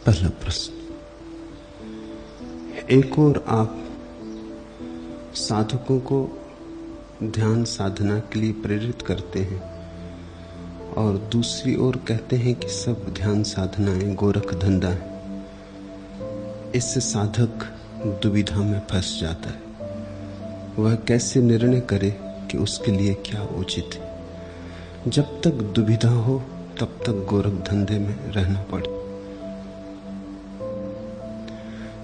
पहला प्रश्न। एक और आप साधकों को ध्यान साधना के लिए प्रेरित करते हैं और दूसरी ओर कहते हैं कि सब ध्यान साधनाएं गोरख धंधा है। इससे साधक दुविधा में फंस जाता है। वह कैसे निर्णय करे कि उसके लिए क्या उचित है। जब तक दुविधा हो तब तक गोरख धंधे में रहना पड़े।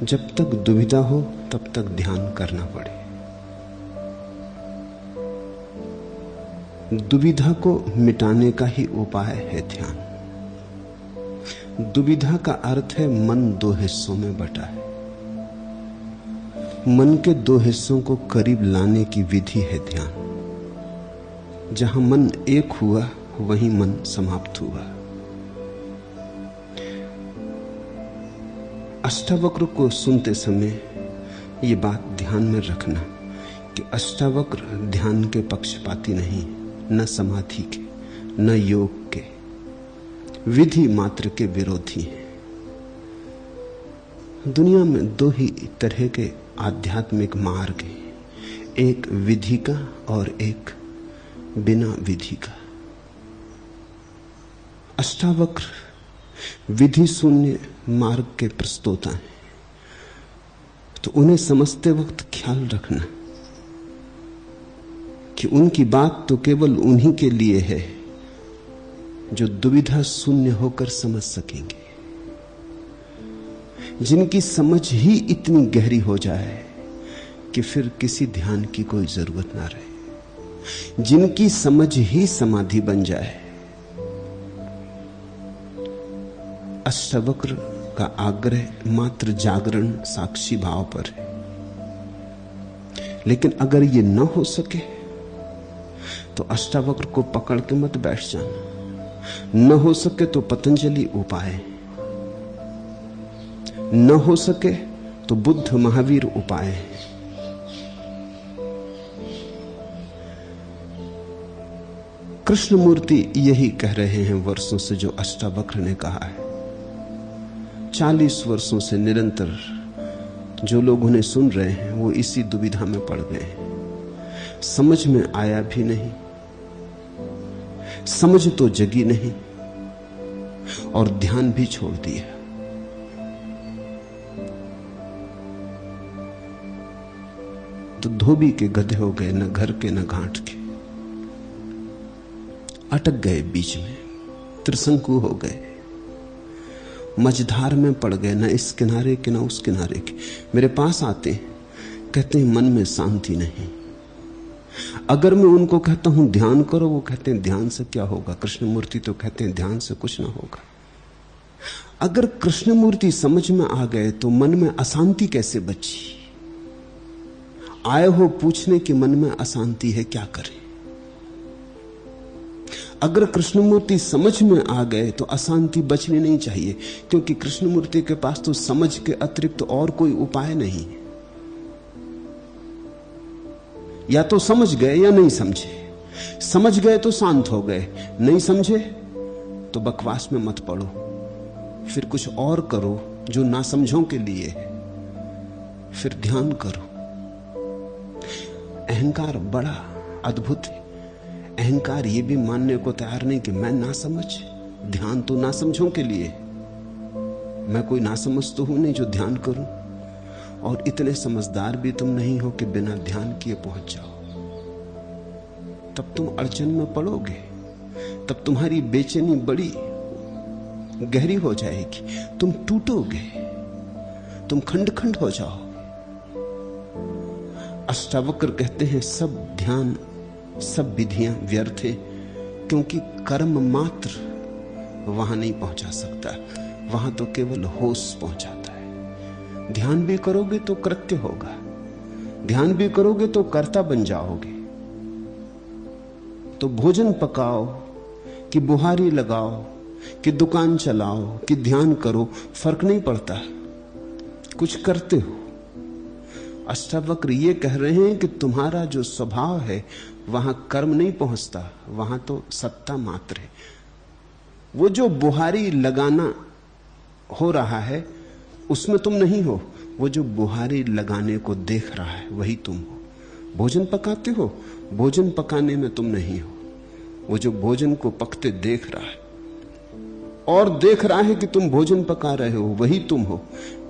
जब तक दुविधा हो तब तक ध्यान करना पड़े। दुविधा को मिटाने का ही उपाय है ध्यान। दुविधा का अर्थ है मन दो हिस्सों में बटा है। मन के दो हिस्सों को करीब लाने की विधि है ध्यान। जहां मन एक हुआ वहीं मन समाप्त हुआ। अष्टावक्र को सुनते समय ये बात ध्यान में रखना कि अष्टावक्र ध्यान के पक्षपाती नहीं, न समाधि के, न योग के, विधि मात्र के विरोधी हैं। दुनिया में दो ही तरह के आध्यात्मिक मार्ग हैं, एक विधि का और एक बिना विधि का। अष्टावक्र विधि शून्य मार्ग के प्रस्तोता हैं, तो उन्हें समझते वक्त ख्याल रखना कि उनकी बात तो केवल उन्हीं के लिए है जो दुविधा शून्य होकर समझ सकेंगे, जिनकी समझ ही इतनी गहरी हो जाए कि फिर किसी ध्यान की कोई जरूरत ना रहे, जिनकी समझ ही समाधि बन जाए। अष्टावक्र का आग्रह मात्र जागरण साक्षी भाव पर है। लेकिन अगर ये न हो सके तो अष्टावक्र को पकड़ के मत बैठ जाना। न हो सके तो पतंजलि उपाय, न हो सके तो बुद्ध महावीर उपाय। कृष्णमूर्ति यही कह रहे हैं वर्षों से जो अष्टावक्र ने कहा है। 40 वर्षों से निरंतर जो लोग उन्हें सुन रहे हैं वो इसी दुविधा में पड़ गए हैं। समझ में आया भी नहीं, समझ तो जगी नहीं और ध्यान भी छोड़ दिया। तो धोबी के गधे हो गए, न घर के न घाट के। अटक गए बीच में, त्रिशंकु हो गए, मझधार में पड़ गए, न इस किनारे के न उस किनारे के। मेरे पास आते कहते हैं मन में शांति नहीं। अगर मैं उनको कहता हूं ध्यान करो, वो कहते हैं ध्यान से क्या होगा। कृष्णमूर्ति तो कहते हैं ध्यान से कुछ ना होगा। अगर कृष्णमूर्ति समझ में आ गए तो मन में अशांति कैसे बची। आए हो पूछने कि मन में अशांति है, क्या करें। अगर कृष्णमूर्ति समझ में आ गए तो अशांति बचनी नहीं चाहिए, क्योंकि कृष्णमूर्ति के पास तो समझ के अतिरिक्त और कोई उपाय नहीं है। या तो समझ गए या नहीं समझे। समझ गए तो शांत हो गए, नहीं समझे तो बकवास में मत पड़ो, फिर कुछ और करो जो ना समझों के लिए है, फिर ध्यान करो। अहंकार बड़ा अद्भुत है। अहंकार ये भी मानने को तैयार नहीं कि मैं ना समझ, ध्यान तो ना समझों के लिए। मैं कोई ना समझ तो हूं नहीं जो ध्यान करूं, और इतने समझदार भी तुम नहीं हो कि बिना ध्यान किए पहुंच जाओ। तब तुम अड़चन में पड़ोगे, तब तुम्हारी बेचैनी बड़ी गहरी हो जाएगी, तुम टूटोगे, तुम खंड खंड हो जाओ। अष्टावक्र कहते हैं सब ध्यान सब विधियां व्यर्थ है, क्योंकि कर्म मात्र वहां नहीं पहुंचा सकता, वहां तो केवल होश पहुंचाता है। ध्यान भी करोगे तो कृत्य होगा, ध्यान भी करोगे तो कर्ता बन जाओगे। तो भोजन पकाओ कि बुहारी लगाओ कि दुकान चलाओ कि ध्यान करो, फर्क नहीं पड़ता, कुछ करते हो। अष्टावक्र ये कह रहे हैं कि तुम्हारा जो स्वभाव है वहां कर्म नहीं पहुंचता, वहां तो सत्ता मात्र है। वो जो बुहारी लगाना हो रहा है उसमें तुम नहीं हो। वो जो बुहारी लगाने को देख रहा है वही तुम हो। भोजन पकाते हो, भोजन पकाने में तुम नहीं हो। वो जो भोजन को पकते देख रहा है और देख रहा है कि तुम भोजन पका रहे हो, वही तुम हो।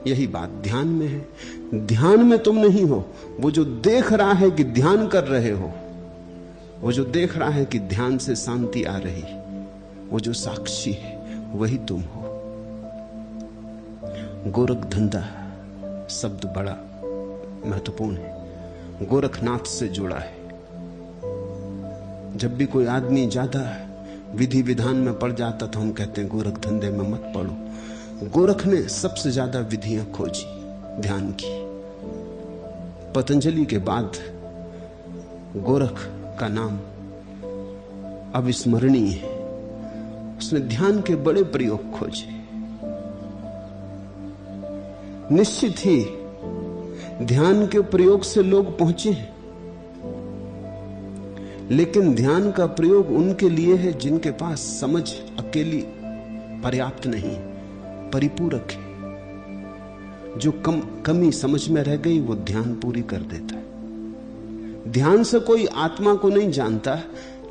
यही बात ध्यान में है। ध्यान में तुम नहीं हो। वो जो देख रहा है कि ध्यान कर रहे हो, वो जो देख रहा है कि ध्यान से शांति आ रही, वो जो साक्षी है वही तुम हो। गोरख धंधा शब्द बड़ा महत्वपूर्ण है, गोरखनाथ से जुड़ा है। जब भी कोई आदमी ज्यादा विधि विधान में पड़ जाता तो हम कहते हैं गोरख धंधे में मत पड़ो। गोरख ने सबसे ज्यादा विधियां खोजी ध्यान की। पतंजलि के बाद गोरख का नाम अविस्मरणीय है। उसने ध्यान के बड़े प्रयोग खोजे। निश्चित ही ध्यान के प्रयोग से लोग पहुंचे हैं, लेकिन ध्यान का प्रयोग उनके लिए है जिनके पास समझ अकेली पर्याप्त नहीं, परिपूरक है। जो कमी समझ में रह गई वो ध्यान पूरी कर देता है। ध्यान से कोई आत्मा को नहीं जानता,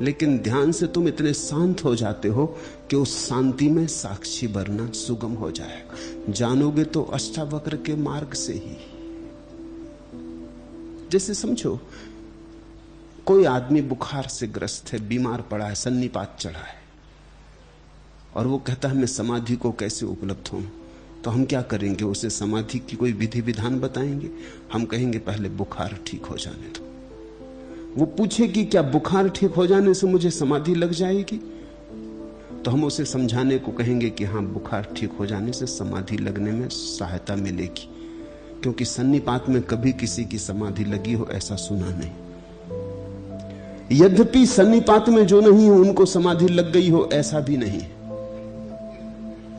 लेकिन ध्यान से तुम इतने शांत हो जाते हो कि उस शांति में साक्षी बनना सुगम हो जाएगा। जानोगे तो अष्टावक्र के मार्ग से ही। जैसे समझो कोई आदमी बुखार से ग्रस्त है, बीमार पड़ा है, सन्निपात चढ़ा है, और वो कहता है मैं समाधि को कैसे उपलब्ध हूं। तो हम क्या करेंगे? उसे समाधि की कोई विधि विधान बताएंगे? हम कहेंगे पहले बुखार ठीक हो जाने दो। वो पूछे कि क्या बुखार ठीक हो जाने से मुझे समाधि लग जाएगी? तो हम उसे समझाने को कहेंगे कि हाँ, बुखार ठीक हो जाने से समाधि लगने में सहायता मिलेगी, क्योंकि सन्निपात में कभी किसी की समाधि लगी हो ऐसा सुना नहीं। यद्यपि सन्निपात में जो नहीं हो उनको समाधि लग गई हो ऐसा भी नहीं,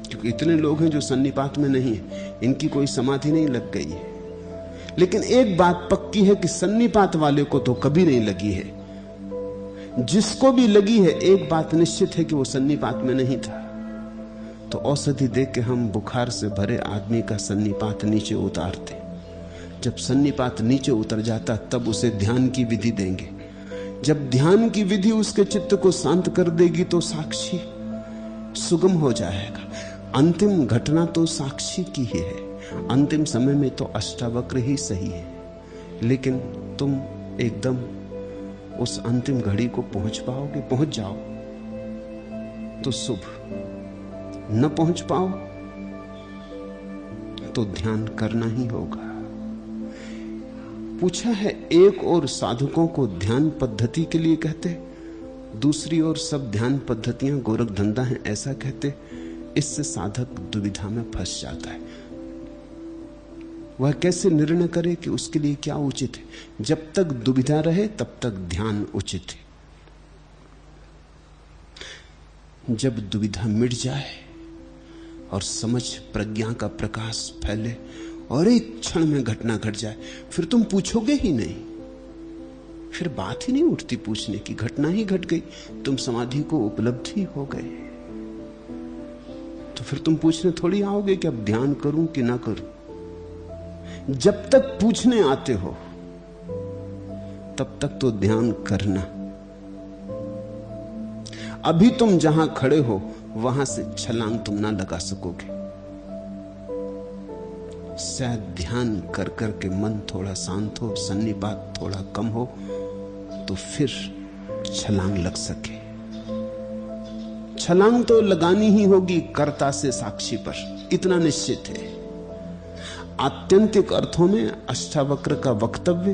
क्योंकि इतने लोग हैं जो सन्निपात में नहीं है, इनकी कोई समाधि नहीं लग गई है। लेकिन एक बात पक्की है कि सन्निपात वाले को तो कभी नहीं लगी है। जिसको भी लगी है, एक बात निश्चित है कि वो सन्निपात में नहीं था। तो औषधि देख के हम बुखार से भरे आदमी का सन्निपात नीचे उतारते। जब सन्निपात नीचे उतर जाता तब उसे ध्यान की विधि देंगे। जब ध्यान की विधि उसके चित्त को शांत कर देगी तो साक्षी सुगम हो जाएगा। अंतिम घटना तो साक्षी की ही है। अंतिम समय में तो अष्टावक्र ही सही है, लेकिन तुम एकदम उस अंतिम घड़ी को पहुंच पाओगे? पहुंच जाओ तो शुभ, न पहुंच पाओ तो ध्यान करना ही होगा। पूछा है, एक और साधकों को ध्यान पद्धति के लिए कहते, दूसरी ओर सब ध्यान पद्धतियां गोरख धंधा है ऐसा कहते। इससे साधक दुविधा में फंस जाता है। वह कैसे निर्णय करे कि उसके लिए क्या उचित है? जब तक दुविधा रहे तब तक ध्यान उचित है। जब दुविधा मिट जाए और समझ प्रज्ञा का प्रकाश फैले और एक क्षण में घटना घट जाए, फिर तुम पूछोगे ही नहीं। फिर बात ही नहीं उठती पूछने की, घटना ही घट गई, तुम समाधि को उपलब्ध ही हो गए। तो फिर तुम पूछने थोड़ी आओगे कि अब ध्यान करूं कि ना करूं। जब तक पूछने आते हो तब तक तो ध्यान करना। अभी तुम जहां खड़े हो वहां से छलांग तुम ना लगा सकोगे। शायद ध्यान कर कर के मन थोड़ा शांत हो, सन्निपात थोड़ा कम हो, तो फिर छलांग लग सके। छलांग तो लगानी ही होगी कर्ता से साक्षी पर, इतना निश्चित है। आत्यंतिक अर्थों में अष्टावक्र का वक्तव्य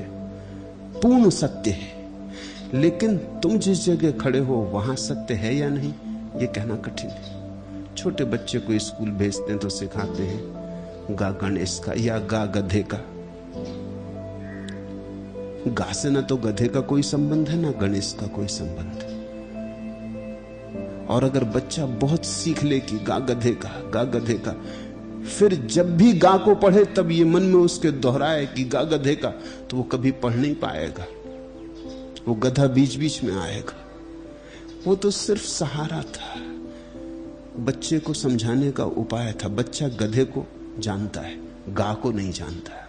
पूर्ण सत्य है, लेकिन तुम जिस जगह खड़े हो वहां सत्य है या नहीं यह कहना कठिन है। छोटे बच्चे को स्कूल भेजते हैं तो सिखाते हैं गा गणेश का या गा गधे का। गा से ना तो गधे का कोई संबंध है ना गणेश का कोई संबंध है। और अगर बच्चा बहुत सीख ले कि गा गधे का, गा गधे का, फिर जब भी गा को पढ़े तब ये मन में उसके दोहराए कि गा गधे का, तो वो कभी पढ़ नहीं पाएगा। वो गधा बीच बीच में आएगा। वो तो सिर्फ सहारा था, बच्चे को समझाने का उपाय था। बच्चा गधे को जानता है, गाय को नहीं जानता है।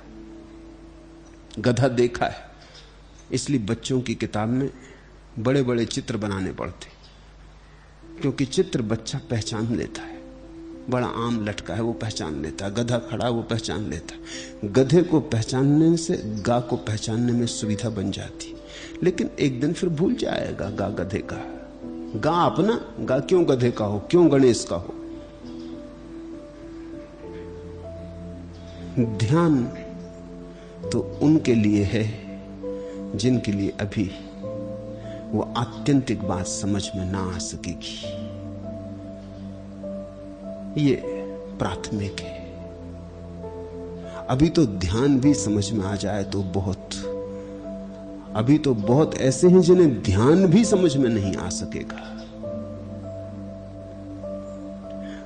गधा देखा है, इसलिए बच्चों की किताब में बड़े बड़े चित्र बनाने पड़ते, क्योंकि चित्र बच्चा पहचान लेता है। बड़ा आम लटका है वो पहचान लेता है, गधा खड़ा वो पहचान लेता है। गधे को पहचानने से गाय को पहचानने में सुविधा बन जाती, लेकिन एक दिन फिर भूल जाएगा गाय गधे का। गाय अपना, गाय क्यों गधे का हो, क्यों गणेश का हो। ध्यान तो उनके लिए है जिनके लिए अभी वो आत्यंतिक बात समझ में ना आ सकेगी। ये प्राथमिक है। अभी तो ध्यान भी समझ में आ जाए तो बहुत, अभी तो बहुत ऐसे हैं जिन्हें ध्यान भी समझ में नहीं आ सकेगा।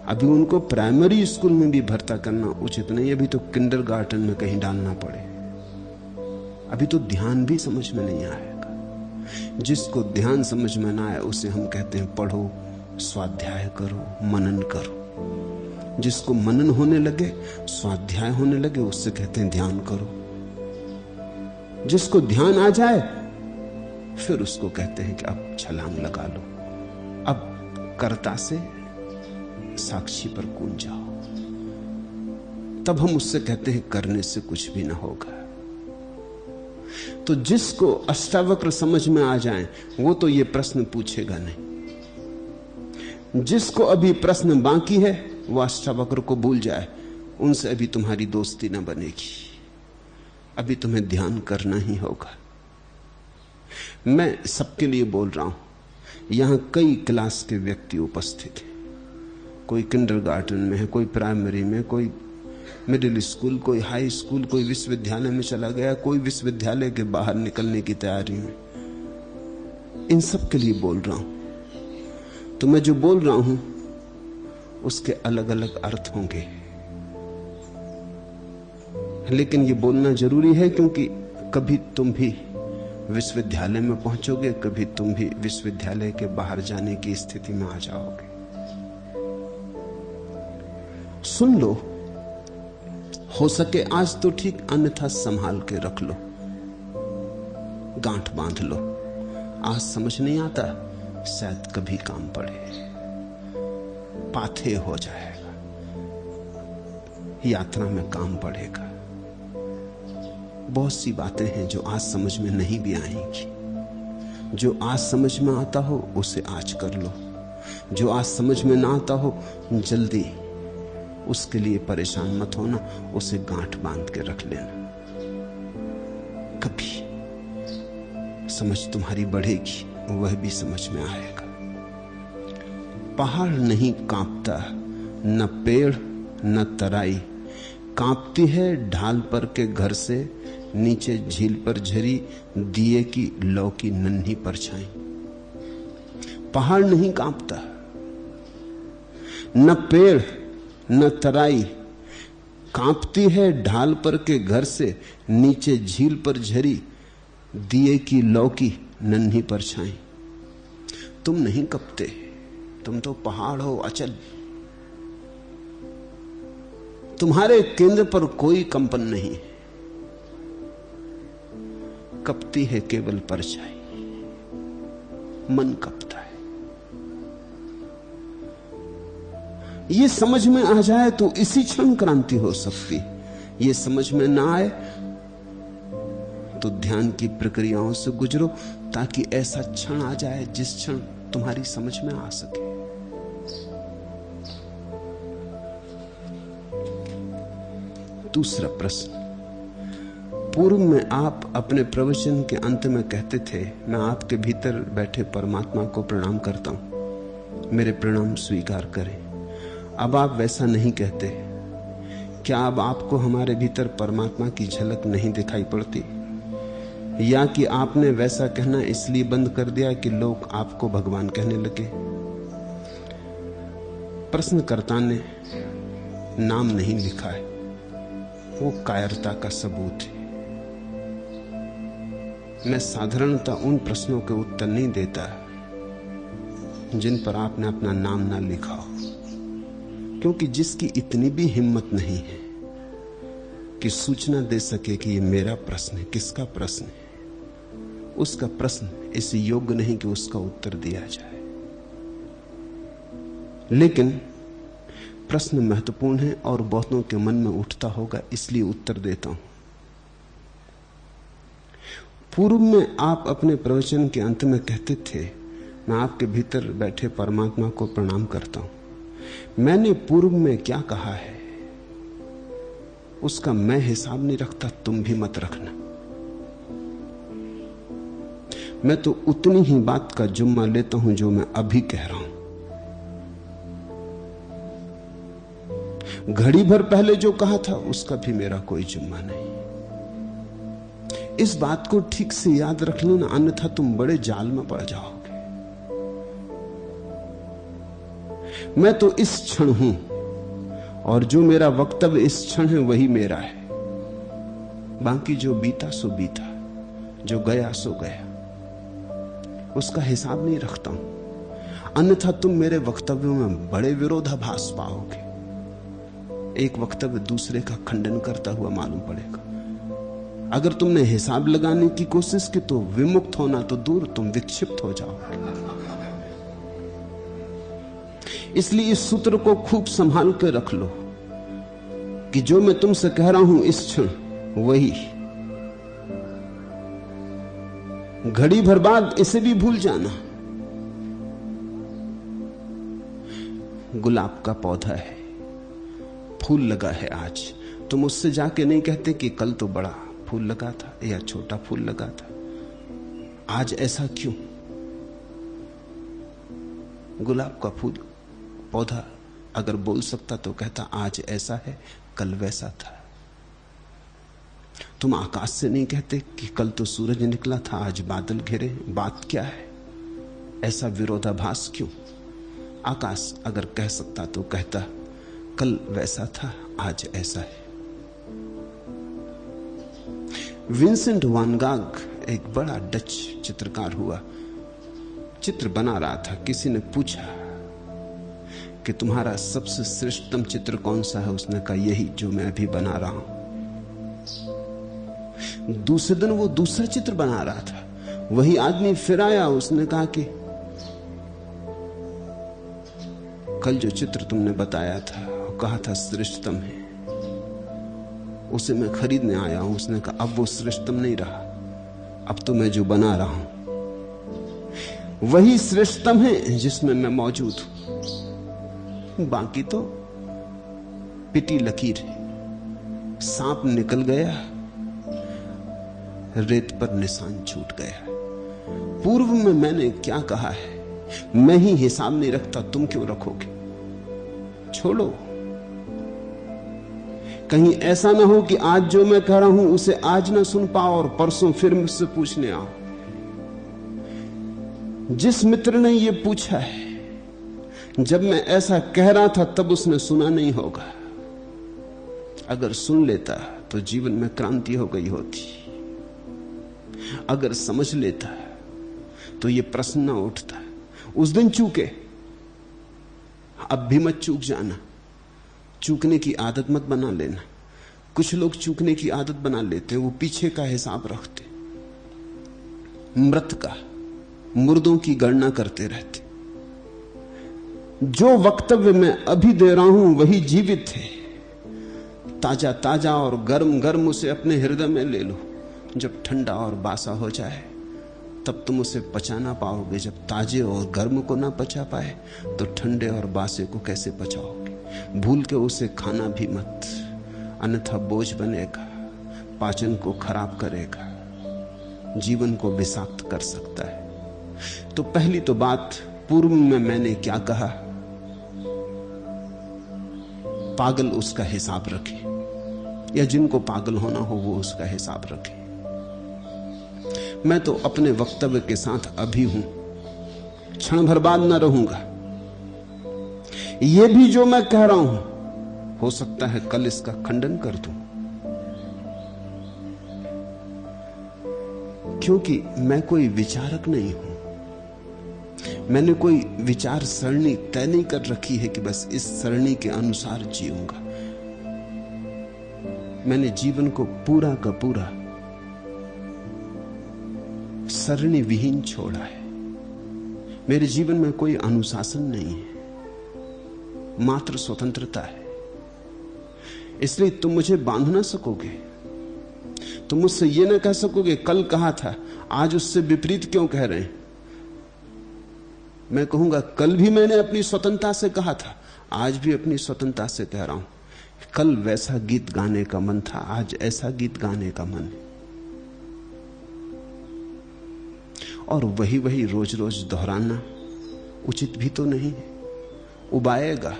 अभी उनको प्राइमरी स्कूल में भी भर्ता करना उचित नहीं, अभी तो किंडरगार्टन में कहीं डालना पड़े। अभी तो ध्यान भी समझ में नहीं आएगा। जिसको ध्यान समझ में ना आए उसे हम कहते हैं पढ़ो, स्वाध्याय करो, मनन करो। जिसको मनन होने लगे, स्वाध्याय होने लगे, उससे कहते हैं ध्यान करो। जिसको ध्यान आ जाए फिर उसको कहते हैं कि अब छलांग लगा लो, अब कर्ता से साक्षी पर कूद जाओ। तब हम उससे कहते हैं करने से कुछ भी ना होगा। तो जिसको अष्टावक्र समझ में आ जाए वो तो ये प्रश्न पूछेगा नहीं। जिसको अभी प्रश्न बाकी है वो अष्टावक्र को भूल जाए, उनसे अभी तुम्हारी दोस्ती ना बनेगी। अभी तुम्हें ध्यान करना ही होगा। मैं सबके लिए बोल रहा हूं। यहां कई क्लास के व्यक्ति उपस्थित हैं। कोई किंडरगार्टन में है, कोई प्राइमरी में, कोई मिडिल स्कूल, कोई हाई स्कूल, कोई विश्वविद्यालय में चला गया, कोई विश्वविद्यालय के बाहर निकलने की तैयारी में। इन सब के लिए बोल रहा हूं। तो मैं जो बोल रहा हूं उसके अलग अलग अर्थ होंगे, लेकिन ये बोलना जरूरी है, क्योंकि कभी तुम भी विश्वविद्यालय में पहुंचोगे, कभी तुम भी विश्वविद्यालय के बाहर जाने की स्थिति में आ जाओगे। सुन लो, हो सके आज तो ठीक, अन्यथा संभाल के रख लो, गांठ बांध लो। आज समझ नहीं आता, शायद कभी काम पड़े, पाथे हो जाएगा, यात्रा में काम पड़ेगा। बहुत सी बातें हैं जो आज समझ में नहीं भी आएंगी। जो आज समझ में आता हो उसे आज कर लो, जो आज समझ में ना आता हो जल्दी उसके लिए परेशान मत होना, उसे गांठ बांध के रख लेना। कभी समझ तुम्हारी बढ़ेगी, वह भी समझ में आएगा। पहाड़ नहीं कांपता, न पेड़ न तराई, कांपती है ढाल पर के घर से, नीचे झील पर झरी दिए की लौ की नन्ही परछाई। पहाड़ नहीं कांपता, न पेड़ न तराई, कांपती है ढाल पर के घर से, नीचे झील पर झरी दिए की लौ की नन्ही परछाई। तुम नहीं कपते, तुम तो पहाड़ हो अचल। तुम्हारे केंद्र पर कोई कंपन नहीं, कपती है केवल परछाई, मन कपता है। ये समझ में आ जाए तो इसी क्षण क्रांति हो सकती। ये समझ में ना आए तो ध्यान की प्रक्रियाओं से गुजरो, ताकि ऐसा क्षण आ जाए जिस क्षण तुम्हारी समझ में आ सके। दूसरा प्रश्न, पूर्व में आप अपने प्रवचन के अंत में कहते थे, मैं आपके भीतर बैठे परमात्मा को प्रणाम करता हूं, मेरे प्रणाम स्वीकार करें। अब आप वैसा नहीं कहते। क्या अब आपको हमारे भीतर परमात्मा की झलक नहीं दिखाई पड़ती, या कि आपने वैसा कहना इसलिए बंद कर दिया कि लोग आपको भगवान कहने लगे? प्रश्नकर्ता ने नाम नहीं लिखा है, वो कायरता का सबूत है। मैं साधारणतः उन प्रश्नों के उत्तर नहीं देता जिन पर आपने अपना नाम ना लिखा हो। क्योंकि जिसकी इतनी भी हिम्मत नहीं है कि सूचना दे सके कि ये मेरा प्रश्न है, किसका प्रश्न है, उसका प्रश्न इस योग्य नहीं कि उसका उत्तर दिया जाए। लेकिन प्रश्न महत्वपूर्ण है और बहुतों के मन में उठता होगा, इसलिए उत्तर देता हूं। पूर्व में आप अपने प्रवचन के अंत में कहते थे, मैं आपके भीतर बैठे परमात्मा को प्रणाम करता हूं। मैंने पूर्व में क्या कहा है उसका मैं हिसाब नहीं रखता, तुम भी मत रखना। मैं तो उतनी ही बात का जुम्मा लेता हूं जो मैं अभी कह रहा हूं। घड़ी भर पहले जो कहा था उसका भी मेरा कोई जुम्मा नहीं। इस बात को ठीक से याद रख लेना, अन्यथा तुम बड़े जाल में पड़ जाओगे। मैं तो इस क्षण हूं और जो मेरा वक्तव्य इस क्षण है वही मेरा है। बाकी जो बीता सो बीता, जो गया सो गया, उसका हिसाब नहीं रखता हूं। अन्यथा तुम मेरे वक्तव्यों में बड़े विरोधाभास पाओगे। एक वक्तव्य दूसरे का खंडन करता हुआ मालूम पड़ेगा। अगर तुमने हिसाब लगाने की कोशिश की तो विमुक्त होना तो दूर, तुम विक्षिप्त हो जाओगे। इसलिए इस सूत्र को खूब संभाल कर रख लो कि जो मैं तुमसे कह रहा हूं इस क्षण वही। घड़ी भर बाद इसे भी भूल जाना। गुलाब का पौधा है, फूल लगा है आज। तुम उससे जाके नहीं कहते कि कल तो बड़ा फूल लगा था या छोटा फूल लगा था, आज ऐसा क्यों? गुलाब का फूल पौधा अगर बोल सकता तो कहता आज ऐसा है, कल वैसा था। तुम आकाश से नहीं कहते कि कल तो सूरज निकला था, आज बादल घिरे, बात क्या है? ऐसा विरोधाभास क्यों? आकाश अगर कह सकता तो कहता कल वैसा था, आज ऐसा है। विंसेंट वान गाग एक बड़ा डच चित्रकार हुआ, चित्र बना रहा था। किसी ने पूछा कि तुम्हारा सबसे श्रेष्ठतम चित्र कौन सा है? उसने कहा यही जो मैं अभी बना रहा हूं। दूसरे दिन वो दूसरा चित्र बना रहा था। वही आदमी फिर आया, उसने कहा कि कल जो चित्र तुमने बताया था, कहा था श्रेष्ठतम है, उसे मैं खरीदने आया हूं। उसने कहा अब वो श्रेष्ठतम नहीं रहा, अब तो मैं जो बना रहा हूं वही श्रेष्ठतम है जिसमें मैं मौजूद हूं। बाकी तो पिटी लकीर है। सांप निकल गया, रेत पर निशान छूट गया। पूर्व में मैंने क्या कहा है मैं ही हिसाब नहीं रखता, तुम क्यों रखोगे? छोड़ो। कहीं ऐसा ना हो कि आज जो मैं कह रहा हूं उसे आज ना सुन पाओ और परसों फिर मुझसे पूछने आओ। जिस मित्र ने यह पूछा है, जब मैं ऐसा कह रहा था तब उसने सुना नहीं होगा। अगर सुन लेता तो जीवन में क्रांति हो गई होती। अगर समझ लेता तो यह प्रश्न ना उठता। उस दिन चूके, अब भी मत चूक जाना। चूकने की आदत मत बना लेना। कुछ लोग चूकने की आदत बना लेते हैं, वो पीछे का हिसाब रखते, मृत का, मुर्दों की गणना करते रहते। जो वक्तव्य मैं अभी दे रहा हूं वही जीवित है, ताजा ताजा और गर्म गर्म उसे अपने हृदय में ले लो। जब ठंडा और बासा हो जाए तब तुम उसे पचा ना पाओगे। जब ताजे और गर्म को ना पचा पाए तो ठंडे और बासे को कैसे पचाओगे? भूल के उसे खाना भी मत, अन्यथा बोझ बनेगा, पाचन को खराब करेगा, जीवन को विषाक्त कर सकता है। तो पहली तो बात, पूर्व में मैंने क्या कहा, पागल उसका हिसाब रखे, या जिनको पागल होना हो वो उसका हिसाब रखे। मैं तो अपने वक्तव्य के साथ अभी हूं, क्षण भर बाद न रहूंगा। यह भी जो मैं कह रहा हूं हो सकता है कल इसका खंडन कर दूं, क्योंकि मैं कोई विचारक नहीं हूं। मैंने कोई विचार सरणी तय नहीं कर रखी है कि बस इस सरणी के अनुसार जीऊंगा। मैंने जीवन को पूरा का पूरा सरणी विहीन छोड़ा है। मेरे जीवन में कोई अनुशासन नहीं है, मात्र स्वतंत्रता है। इसलिए तुम मुझे बांध ना सकोगे। तुम मुझसे यह ना कह सकोगे कल कहा था, आज उससे विपरीत क्यों कह रहे हैं। मैं कहूंगा कल भी मैंने अपनी स्वतंत्रता से कहा था, आज भी अपनी स्वतंत्रता से कह रहा हूं। कल वैसा गीत गाने का मन था, आज ऐसा गीत गाने का मन है। और वही वही रोज रोज दोहराना उचित भी तो नहीं है, उबाएगा।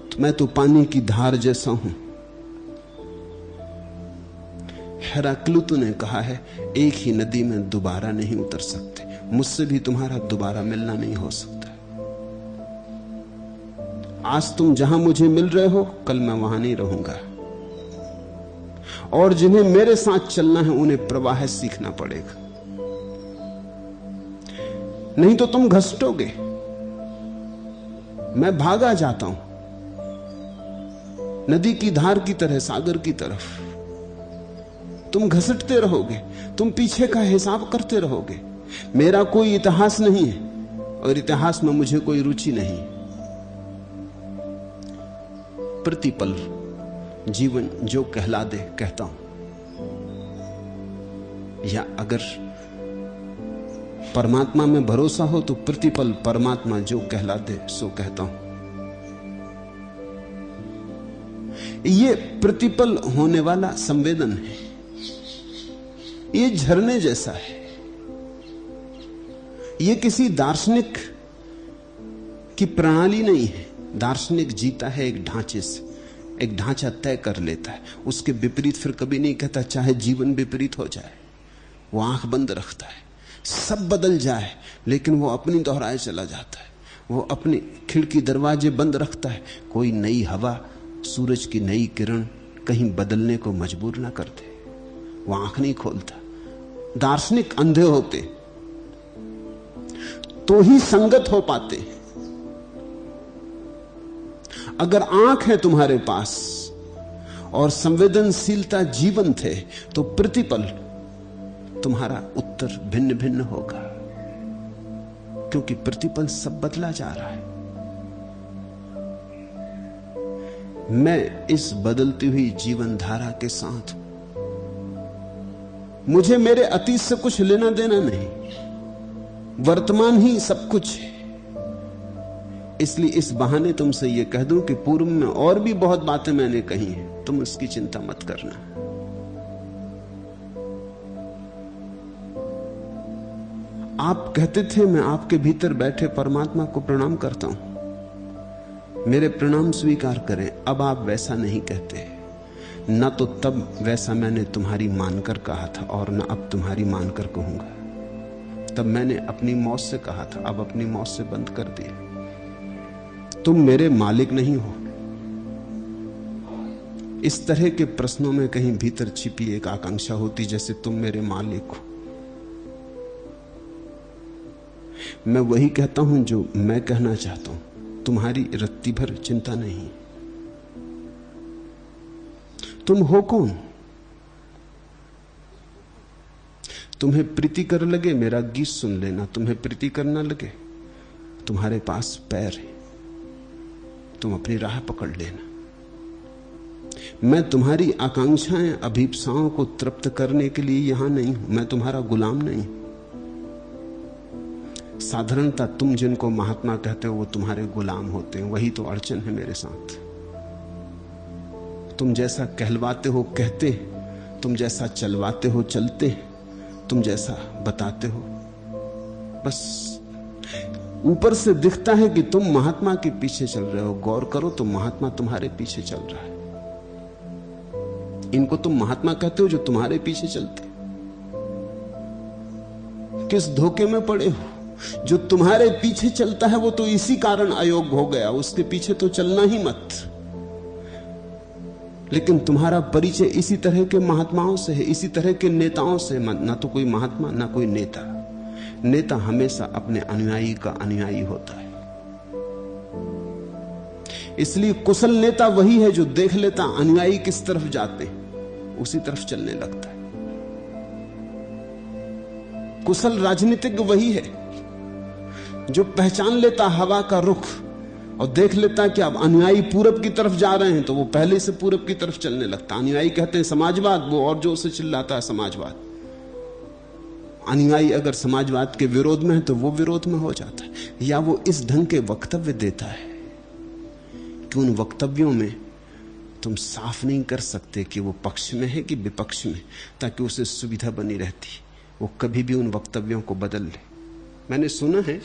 तो मैं तो पानी की धार जैसा हूं। हेराक्लितु ने कहा है, एक ही नदी में दोबारा नहीं उतर सकते। मुझसे भी तुम्हारा दोबारा मिलना नहीं हो सकता। आज तुम जहां मुझे मिल रहे हो, कल मैं वहां नहीं रहूंगा। और जिन्हें मेरे साथ चलना है उन्हें प्रवाह सीखना पड़ेगा, नहीं तो तुम घसटोगे। मैं भागा जाता हूं नदी की धार की तरह, सागर की तरफ। तुम घसटते रहोगे, तुम पीछे का हिसाब करते रहोगे। मेरा कोई इतिहास नहीं है और इतिहास में मुझे कोई रुचि नहीं। प्रतिपल जीवन जो कहला दे कहता हूं, या अगर परमात्मा में भरोसा हो तो प्रतिपल परमात्मा जो कहला दे सो कहता हूं। ये प्रतिपल होने वाला संवेदन है, ये झरने जैसा है। ये किसी दार्शनिक की प्रणाली नहीं है। दार्शनिक जीता है एक ढांचे से, एक ढांचा तय कर लेता है, उसके विपरीत फिर कभी नहीं कहता, चाहे जीवन विपरीत हो जाए। वो आंख बंद रखता है, सब बदल जाए, लेकिन वो अपनी दोहराए चला जाता है। वो अपनी खिड़की दरवाजे बंद रखता है, कोई नई हवा, सूरज की नई किरण कहीं बदलने को मजबूर ना कर दे। वो आंख नहीं खोलता। दार्शनिक अंधे होते तो ही संगत हो पाते। अगर आंख है तुम्हारे पास और संवेदनशीलता जीवंत है, तो प्रतिपल तुम्हारा उत्तर भिन्न भिन्न होगा, क्योंकि प्रतिपल सब बदला जा रहा है। मैं इस बदलती हुई जीवन धारा के साथ हूं। मुझे मेरे अतीत से कुछ लेना देना नहीं, वर्तमान ही सब कुछ है। इसलिए इस बहाने तुमसे यह कह दूं कि पूर्व में और भी बहुत बातें मैंने कही हैं, तुम उसकी चिंता मत करना। आप कहते थे मैं आपके भीतर बैठे परमात्मा को प्रणाम करता हूं, मेरे प्रणाम स्वीकार करें। अब आप वैसा नहीं कहते, न तो तब वैसा मैंने तुम्हारी मानकर कहा था और न अब तुम्हारी मानकर कहूंगा। तब मैंने अपनी मौत से कहा था, अब अपनी मौत से बंद कर दिया। तुम मेरे मालिक नहीं हो। इस तरह के प्रश्नों में कहीं भीतर छिपी एक आकांक्षा होती, जैसे तुम मेरे मालिक हो। मैं वही कहता हूं जो मैं कहना चाहता हूं, तुम्हारी रत्ती भर चिंता नहीं। तुम हो कौन? तुम्हें प्रीति कर लगे मेरा गीत सुन लेना, तुम्हें प्रीति करना लगे तुम्हारे पास पैर है, तुम अपनी राह पकड़ लेना। मैं तुम्हारी आकांक्षाएं अभीप्साओं को तृप्त करने के लिए यहां नहीं हूं। मैं तुम्हारा गुलाम नहीं। साधारणता तुम जिनको महात्मा कहते हो वो तुम्हारे गुलाम होते हैं, वही तो अड़चन है मेरे साथ। तुम जैसा कहलवाते हो कहते, तुम जैसा चलवाते हो चलते, तुम जैसा बताते हो, बस ऊपर से दिखता है कि तुम महात्मा के पीछे चल रहे हो। गौर करो तो महात्मा तुम्हारे पीछे चल रहा है। इनको तुम महात्मा कहते हो जो तुम्हारे पीछे चलते। किस धोखे में पड़े हो? जो तुम्हारे पीछे चलता है वो तो इसी कारण अयोग्य हो गया, उसके पीछे तो चलना ही मत। लेकिन तुम्हारा परिचय इसी तरह के महात्माओं से है, इसी तरह के नेताओं से। ना तो कोई महात्मा ना कोई नेता। नेता हमेशा अपने अनुयायी का अनुयायी होता है। इसलिए कुशल नेता वही है जो देख लेता अनुयायी किस तरफ जाते हैं, उसी तरफ चलने लगता है। कुशल राजनीतिज्ञ वही है जो पहचान लेता हवा का रुख और देख लेता कि अब अनुयायी पूरब की तरफ जा रहे हैं तो वो पहले से पूरब की तरफ चलने लगता। अनुयायी कहते हैं समाजवाद, वो और जोर से चिल्लाता है समाजवाद। अनुयायी अगर समाजवाद के विरोध में है तो वो विरोध में हो जाता है, या वो इस ढंग के वक्तव्य देता है कि उन वक्तव्यों में तुम साफ नहीं कर सकते कि वो पक्ष में है कि विपक्ष में, ताकि उसे सुविधा बनी रहती, वो कभी भी उन वक्तव्यों को बदल ले। मैंने सुना है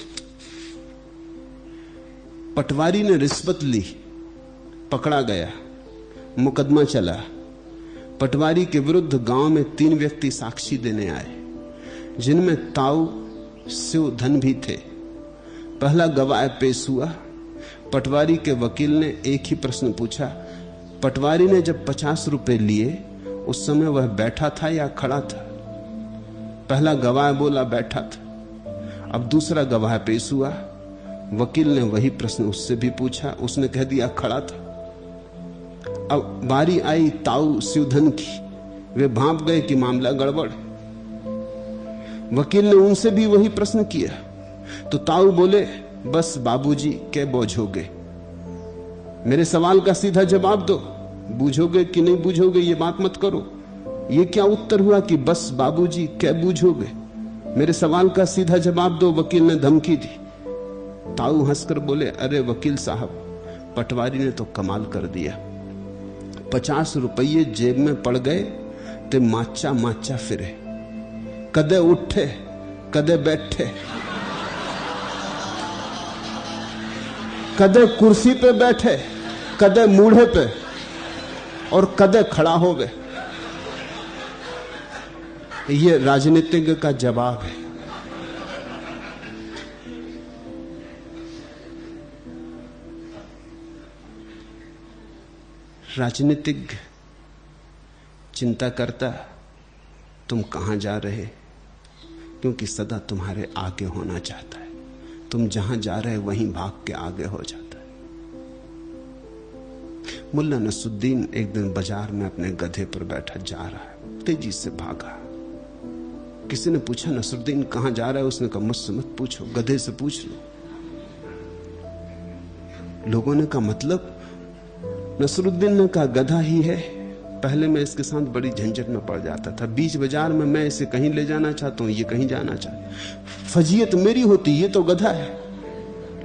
पटवारी ने रिश्वत ली, पकड़ा गया, मुकदमा चला। पटवारी के विरुद्ध गांव में 3 व्यक्ति साक्षी देने आए, जिनमें ताऊ शिवधन भी थे। पहला गवाह पेश हुआ। पटवारी के वकील ने एक ही प्रश्न पूछा, पटवारी ने जब 50 रुपए लिए उस समय वह बैठा था या खड़ा था? पहला गवाह बोला बैठा था। अब दूसरा गवाह पेश हुआ। वकील ने वही प्रश्न उससे भी पूछा, उसने कह दिया खड़ा था। अब बारी आई ताऊ शिवधन की। वे भांप गए कि मामला गड़बड़। वकील ने उनसे भी वही प्रश्न किया तो ताऊ बोले, बस बाबूजी क्या बूझोगे? मेरे सवाल का सीधा जवाब दो, बूझोगे कि नहीं बूझोगे ये बात मत करो। ये क्या उत्तर हुआ कि बस बाबूजी क्या बूझोगे? मेरे सवाल का सीधा जवाब दो, वकील ने धमकी दी। ताऊ हंसकर बोले, अरे वकील साहब, पटवारी ने तो कमाल कर दिया। 50 रुपये जेब में पड़ गए ते माचा माचा फिरे, कदे उठे कदे बैठे, कदे कुर्सी पे बैठे, कदे मूढ़े पे और कदे खड़ा हो गए। ये राजनीतिज्ञ का जवाब है। राजनीतिज्ञ चिंता करता तुम कहां जा रहे, क्योंकि सदा तुम्हारे आगे होना चाहता है। तुम जहां जा रहे वहीं भाग के आगे हो जाता है। मुल्ला नसरुद्दीन एक दिन बाजार में अपने गधे पर बैठा जा रहा है, तेजी से भागा। किसी ने पूछा, नसरुद्दीन कहां जा रहा है? उसने कहा, मुझसे मत पूछो, गधे से पूछ लो। लोगों ने कहा, मतलब? नसरुद्दीन ने कहा, गधा ही है। पहले मैं इसके साथ बड़ी झंझट में पड़ जाता था। बीच बाजार में मैं इसे कहीं ले जाना चाहता हूं, ये कहीं जाना चाहता। फजीयत मेरी होती, ये तो गधा है।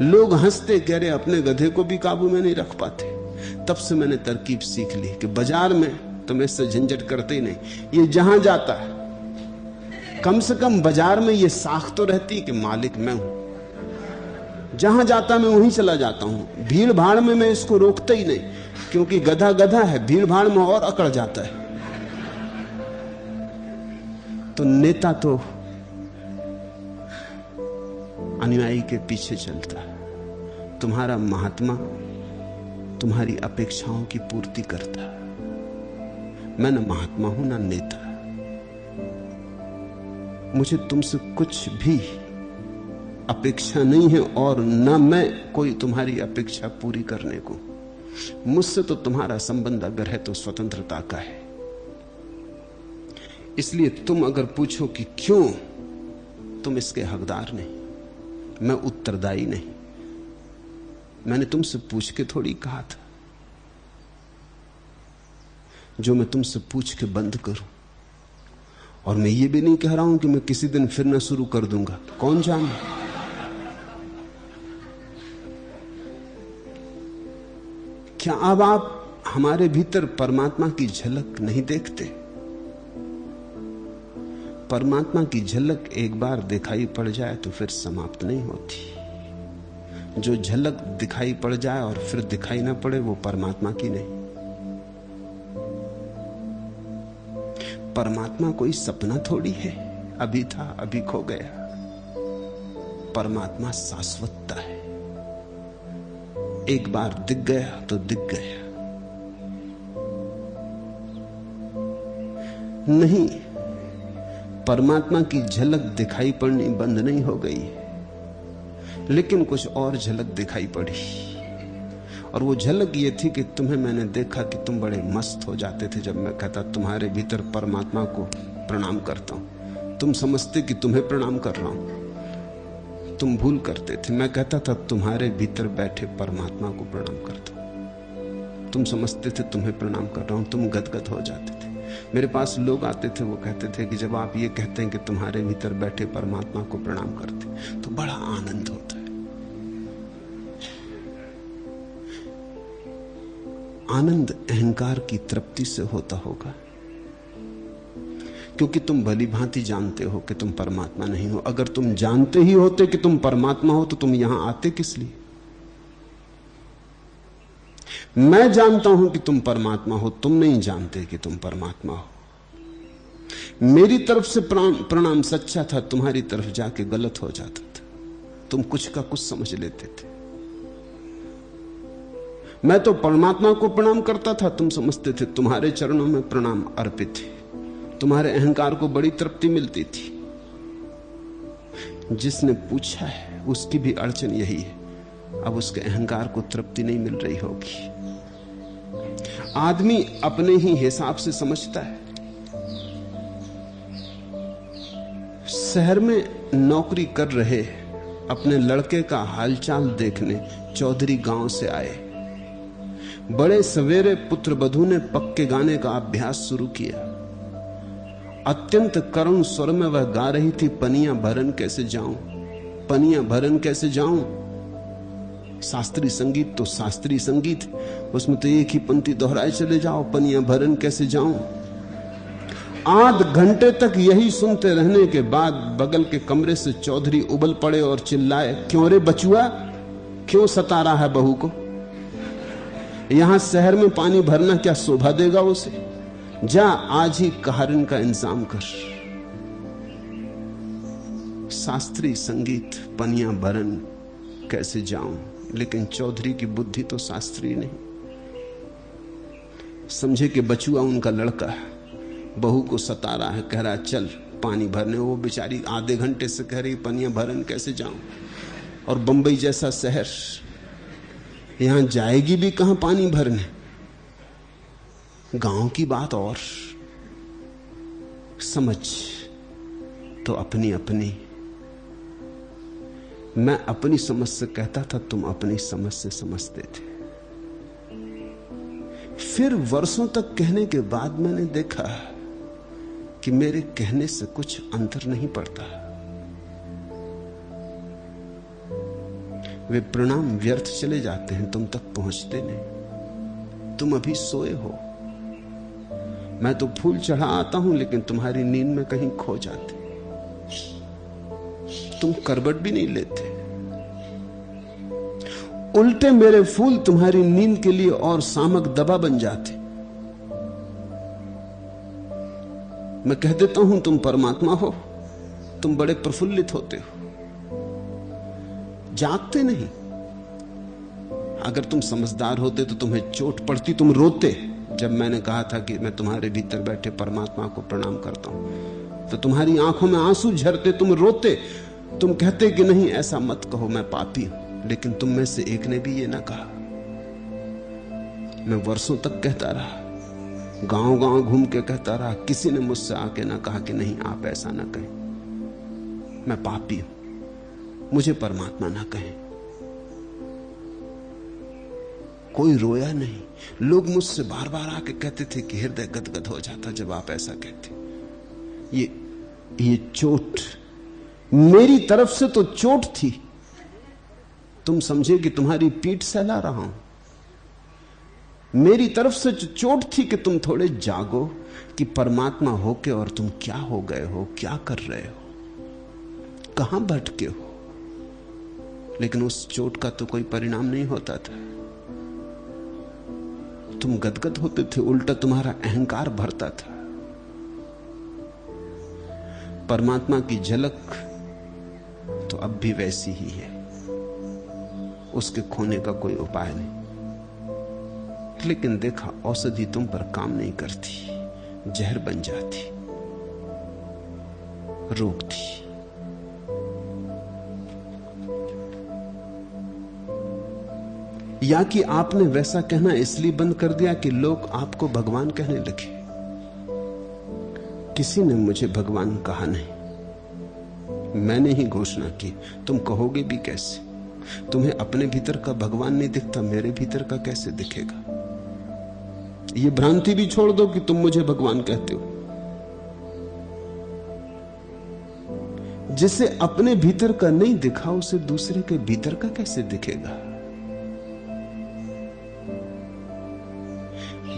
लोग हंसते, कह रहे अपने गधे को भी काबू में नहीं रख पाते। तब से मैंने तरकीब सीख ली कि बाजार में तो मैं इससे झंझट करते ही नहीं। ये जहां जाता है, कम से कम बाजार में ये साख तो रहती कि मालिक मैं हूं। जहां जाता मैं वहीं चला जाता हूं। भीड़ भाड़ में मैं इसको रोकता ही नहीं, क्योंकि गधा गधा है, भीड़ भाड़ में और अकड़ जाता है। तो नेता तो अनुयायी के पीछे चलता है। तुम्हारा महात्मा तुम्हारी अपेक्षाओं की पूर्ति करता है। मैं न महात्मा हूं ना नेता। मुझे तुमसे कुछ भी अपेक्षा नहीं है और न मैं कोई तुम्हारी अपेक्षा पूरी करने को। मुझसे तो तुम्हारा संबंध अगर है तो स्वतंत्रता का है। इसलिए तुम अगर पूछो कि क्यों, तुम इसके हकदार नहीं, मैं उत्तरदायी नहीं। मैंने तुमसे पूछ के थोड़ी कहा था। जो मैं तुमसे पूछ के बंद करूं, और मैं ये भी नहीं कह रहा हूं कि मैं किसी दिन फिर ना शुरू कर दूंगा, कौन जाने। क्या अब आप हमारे भीतर परमात्मा की झलक नहीं देखते? परमात्मा की झलक एक बार दिखाई पड़ जाए तो फिर समाप्त नहीं होती। जो झलक दिखाई पड़ जाए और फिर दिखाई ना पड़े, वो परमात्मा की नहीं। परमात्मा कोई सपना थोड़ी है, अभी था अभी खो गया। परमात्मा शाश्वतता है। एक बार दिख गया तो दिख गया। नहीं, परमात्मा की झलक दिखाई पड़नी बंद नहीं हो गई, लेकिन कुछ और झलक दिखाई पड़ी। और वो झलक ये थी कि तुम्हें मैंने देखा कि तुम बड़े मस्त हो जाते थे जब मैं कहता तुम्हारे भीतर परमात्मा को प्रणाम करता हूं। तुम समझते कि तुम्हें प्रणाम कर रहा हूं, तुम भूल करते थे। मैं कहता था तुम्हारे भीतर बैठे परमात्मा को प्रणाम करता हूं, तुम समझते थे तुम्हें प्रणाम कर रहा हूं, तुम गदगद हो जाते थे। मेरे पास लोग आते थे, वो कहते थे कि जब आप ये कहते हैं कि तुम्हारे भीतर बैठे परमात्मा को प्रणाम करते तो बड़ा आनंद होता है। आनंद अहंकार की तृप्ति से होता होगा, क्योंकि तुम भली भांति जानते हो कि तुम परमात्मा नहीं हो। अगर तुम जानते ही होते कि तुम परमात्मा हो तो तुम यहां आते किस लिए? मैं जानता हूं कि तुम परमात्मा हो, तुम नहीं जानते कि तुम परमात्मा हो। मेरी तरफ से प्रणाम सच्चा था, तुम्हारी तरफ जाके गलत हो जाता था। तुम कुछ का कुछ समझ लेते थे। मैं तो परमात्मा को प्रणाम करता था, तुम समझते थे तुम्हारे चरणों में प्रणाम अर्पित है। तुम्हारे अहंकार को बड़ी तृप्ति मिलती थी। जिसने पूछा है उसकी भी अड़चन यही है, अब उसके अहंकार को तृप्ति नहीं मिल रही होगी। आदमी अपने ही हिसाब से समझता है। शहर में नौकरी कर रहे अपने लड़के का हालचाल देखने चौधरी गांव से आए। बड़े सवेरे पुत्र वधू ने पक्के गाने का अभ्यास शुरू किया। अत्यंत करुण स्वर में वह गा रही थी, पनियां भरन कैसे जाऊं, पनियां भरन कैसे जाऊं। शास्त्रीय संगीत तो शास्त्रीय संगीत, उसमें तो एक ही पंक्ति दोहराए चले जाओ, पनियां भरन कैसे जाऊं। आध घंटे तक यही सुनते रहने के बाद बगल के कमरे से चौधरी उबल पड़े और चिल्लाए, क्यों रे बचुआ, क्यों सता रहा है बहू को? यहां शहर में पानी भरना क्या शोभा देगा उसे? जा आज ही कहारिन का इंतजाम कर। शास्त्रीय संगीत, पनियां भरन कैसे जाऊं, लेकिन चौधरी की बुद्धि तो शास्त्रीय नहीं। समझे कि बचुआ उनका लड़का बहू को सता रहा है, कह रहा चल पानी भरने। वो बेचारी आधे घंटे से कह रही पनियां भरन कैसे जाऊं। और बंबई जैसा शहर, यहां जाएगी भी कहां पानी भरने। गांव की बात और समझ तो अपनी अपनी। मैं अपनी समझ से कहता था, तुम अपनी समझ से समझते थे। फिर वर्षों तक कहने के बाद मैंने देखा कि मेरे कहने से कुछ अंतर नहीं पड़ता। वे प्रणाम व्यर्थ चले जाते हैं, तुम तक पहुंचते नहीं। तुम अभी सोए हो। मैं तो फूल चढ़ा आता हूं, लेकिन तुम्हारी नींद में कहीं खो जाते। तुम करवट भी नहीं लेते। उल्टे मेरे फूल तुम्हारी नींद के लिए और सामक दबा बन जाते। मैं कह देता हूं तुम परमात्मा हो, तुम बड़े प्रफुल्लित होते हो, जागते नहीं। अगर तुम समझदार होते तो तुम्हें चोट पड़ती, तुम रोते। जब मैंने कहा था कि मैं तुम्हारे भीतर बैठे परमात्मा को प्रणाम करता हूं, तो तुम्हारी आंखों में आंसू झरते, तुम रोते। तुम कहते कि नहीं ऐसा मत कहो, मैं पापी हूं। लेकिन तुम में से एक ने भी ये ना कहा। मैं वर्षों तक कहता रहा, गांव गांव घूम के कहता रहा, किसी ने मुझसे आके ना कहा कि नहीं आप ऐसा ना कहें, मैं पापी हूं, मुझे परमात्मा ना कहें। कोई रोया नहीं। लोग मुझसे बार बार आके कहते थे कि हृदय गदगद हो जाता जब आप ऐसा कहते। ये चोट मेरी तरफ से तो चोट थी। तुम समझे कि तुम्हारी पीठ सहला रहा हूं। मेरी तरफ से चोट थी कि तुम थोड़े जागो कि परमात्मा होके और तुम क्या हो गए हो, क्या कर रहे हो, कहां भटके हो। लेकिन उस चोट का तो कोई परिणाम नहीं होता था। तुम गदगद होते थे, उल्टा तुम्हारा अहंकार भरता था। परमात्मा की झलक तो अब भी वैसी ही है, उसके खोने का कोई उपाय नहीं। लेकिन देखा औषधि तुम पर काम नहीं करती। जहर बन जाती, रोकती। या कि आपने वैसा कहना इसलिए बंद कर दिया कि लोग आपको भगवान कहने लगे। किसी ने मुझे भगवान कहा नहीं, मैंने ही घोषणा की। तुम कहोगे भी कैसे? तुम्हें अपने भीतर का भगवान नहीं दिखता, मेरे भीतर का कैसे दिखेगा? ये भ्रांति भी छोड़ दो कि तुम मुझे भगवान कहते हो। जिसे अपने भीतर का नहीं दिखा, उसे दूसरे के भीतर का कैसे दिखेगा?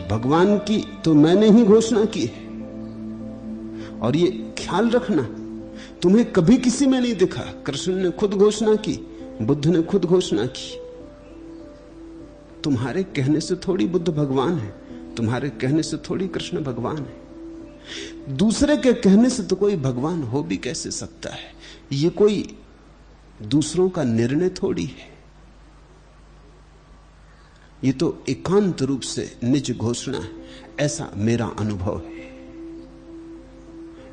भगवान की तो मैंने ही घोषणा की है। और ये ख्याल रखना, तुम्हें कभी किसी में नहीं दिखा। कृष्ण ने खुद घोषणा की, बुद्ध ने खुद घोषणा की। तुम्हारे कहने से थोड़ी बुद्ध भगवान है, तुम्हारे कहने से थोड़ी कृष्ण भगवान है। दूसरे के कहने से तो कोई भगवान हो भी कैसे सकता है? ये कोई दूसरों का निर्णय थोड़ी है, ये तो एकांत रूप से निज घोषणा है। ऐसा मेरा अनुभव है।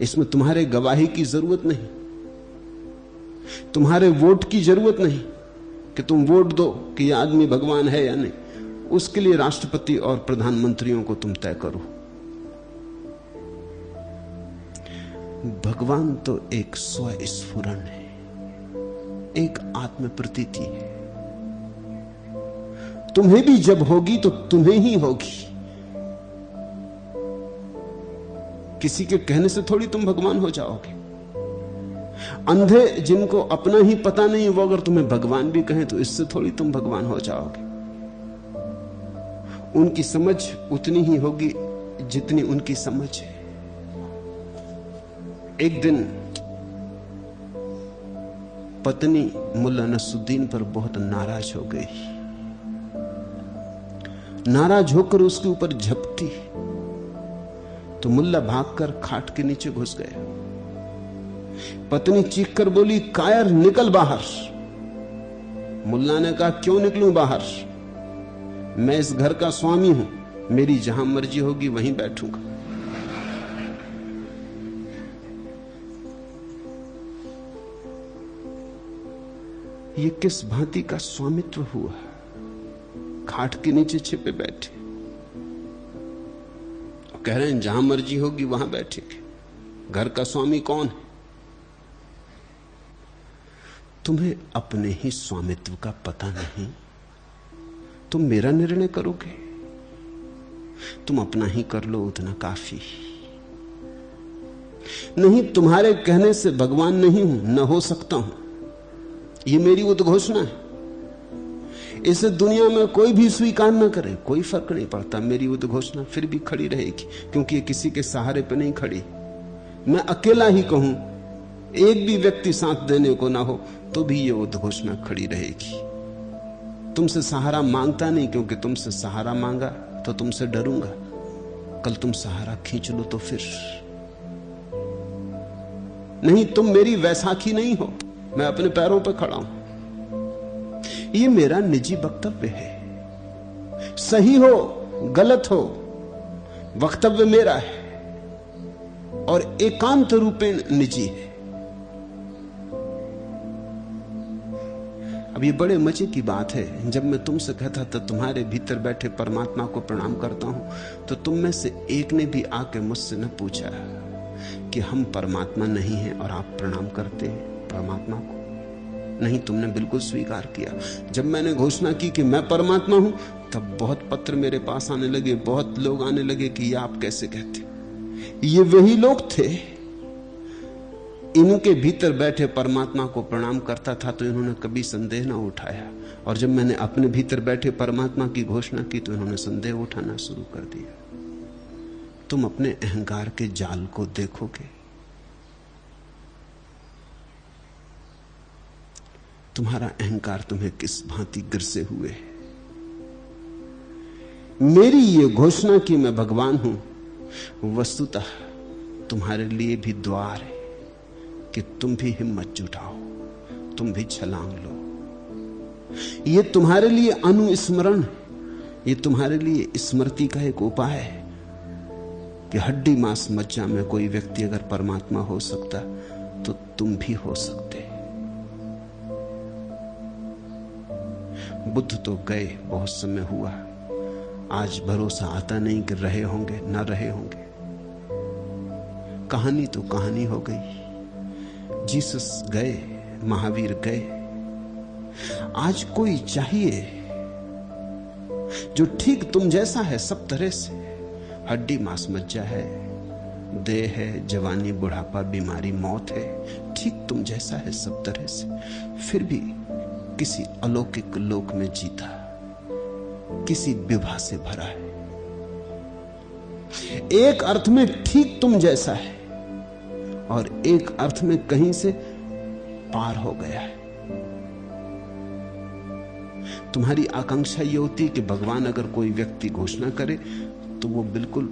इसमें तुम्हारे गवाही की जरूरत नहीं, तुम्हारे वोट की जरूरत नहीं कि तुम वोट दो कि यह आदमी भगवान है या नहीं। उसके लिए राष्ट्रपति और प्रधानमंत्रियों को तुम तय करो। भगवान तो एक स्वस्फुरण है, एक आत्म प्रतीति है। तुम्हें भी जब होगी तो तुम्हें ही होगी, किसी के कहने से थोड़ी तुम भगवान हो जाओगे। अंधे जिनको अपना ही पता नहीं, वो अगर तुम्हें भगवान भी कहें तो इससे थोड़ी तुम भगवान हो जाओगे। उनकी समझ उतनी ही होगी जितनी उनकी समझ है। एक दिन पत्नी मुल्ला नसरुद्दीन पर बहुत नाराज हो गई। नाराज होकर उसके ऊपर झपटी तो मुल्ला भागकर खाट के नीचे घुस गया। पत्नी चीखकर बोली, कायर निकल बाहर। मुल्ला ने कहा, क्यों निकलूं बाहर? मैं इस घर का स्वामी हूं, मेरी जहां मर्जी होगी वहीं बैठूंगा। ये किस भांति का स्वामित्व हुआ? खाट के नीचे छिपे बैठे, कह रहे हैं जहां मर्जी होगी वहां बैठेंगे। घर का स्वामी कौन है? तुम्हें अपने ही स्वामित्व का पता नहीं, तुम मेरा निर्णय करोगे? तुम अपना ही कर लो, उतना काफी नहीं। तुम्हारे कहने से भगवान नहीं हूं, न हो सकता हूं, ये मेरी उद्घोषणा है। इसे दुनिया में कोई भी स्वीकार न करे, कोई फर्क नहीं पड़ता। मेरी उद्घोषणा फिर भी खड़ी रहेगी, क्योंकि ये किसी के सहारे पे नहीं खड़ी। मैं अकेला ही कहूं, एक भी व्यक्ति साथ देने को ना हो, तो भी ये उद्घोषणा खड़ी रहेगी। तुमसे सहारा मांगता नहीं, क्योंकि तुमसे सहारा मांगा तो तुमसे डरूंगा। कल तुम सहारा खींच लो तो फिर नहीं। तुम मेरी वैसाखी नहीं हो, मैं अपने पैरों पर खड़ा हूं। ये मेरा निजी वक्तव्य है, सही हो गलत हो, वक्तव्य मेरा है और एकांत रूपेण निजी है। अब ये बड़े मजे की बात है, जब मैं तुमसे कहता था तुम्हारे भीतर बैठे परमात्मा को प्रणाम करता हूं, तो तुम में से एक ने भी आके मुझसे न पूछा कि हम परमात्मा नहीं हैं और आप प्रणाम करते हैं परमात्मा को। नहीं, तुमने बिल्कुल स्वीकार किया। जब मैंने घोषणा की कि मैं परमात्मा हूं, तब बहुत पत्र मेरे पास आने लगे, बहुत लोग आने लगे कि ये आप कैसे कहते। ये वही लोग थे, इनके भीतर बैठे परमात्मा को प्रणाम करता था तो इन्होंने कभी संदेह ना उठाया, और जब मैंने अपने भीतर बैठे परमात्मा की घोषणा की तो इन्होंने संदेह उठाना शुरू कर दिया। तुम अपने अहंकार के जाल को देखोगे, तुम्हारा अहंकार तुम्हें किस भांति गिरसे हुए है। मेरी ये घोषणा की मैं भगवान हूं, वस्तुतः तुम्हारे लिए भी द्वार है कि तुम भी हिम्मत जुटाओ, तुम भी छलांग लो। ये तुम्हारे लिए अनुस्मरण, ये तुम्हारे लिए स्मृति का एक उपाय है कि हड्डी मांस मज्जा में कोई व्यक्ति अगर परमात्मा हो सकता तो तुम भी हो सकते। बुद्ध तो गए, बहुत समय हुआ, आज भरोसा आता नहीं कि रहे होंगे ना रहे होंगे। कहानी तो कहानी हो गई। जीसस गए, महावीर गए। आज कोई चाहिए जो ठीक तुम जैसा है सब तरह से, हड्डी मांस मज्जा है, देह है, जवानी बुढ़ापा बीमारी मौत है, ठीक तुम जैसा है सब तरह से, फिर भी किसी अलौकिक लोक में जीता, किसी विभा से भरा है। एक अर्थ में ठीक तुम जैसा है और एक अर्थ में कहीं से पार हो गया है। तुम्हारी आकांक्षा यह होती है कि भगवान अगर कोई व्यक्ति घोषणा करे तो वो बिल्कुल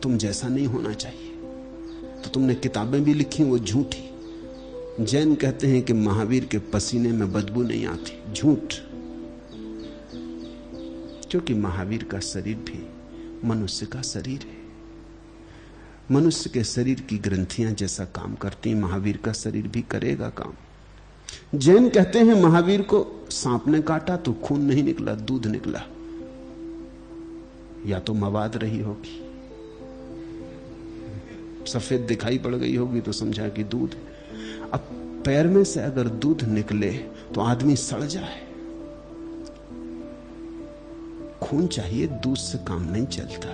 तुम जैसा नहीं होना चाहिए, तो तुमने किताबें भी लिखी वो झूठी। जैन कहते हैं कि महावीर के पसीने में बदबू नहीं आती, झूठ, क्योंकि महावीर का शरीर भी मनुष्य का शरीर है। मनुष्य के शरीर की ग्रंथियां जैसा काम करती, महावीर का शरीर भी करेगा काम। जैन कहते हैं महावीर को सांप ने काटा तो खून नहीं निकला, दूध निकला। या तो मवाद रही होगी, सफेद दिखाई पड़ गई होगी तो समझा कि दूध। अब पैर में से अगर दूध निकले तो आदमी सड़ जाए। खून चाहिए, दूध से काम नहीं चलता।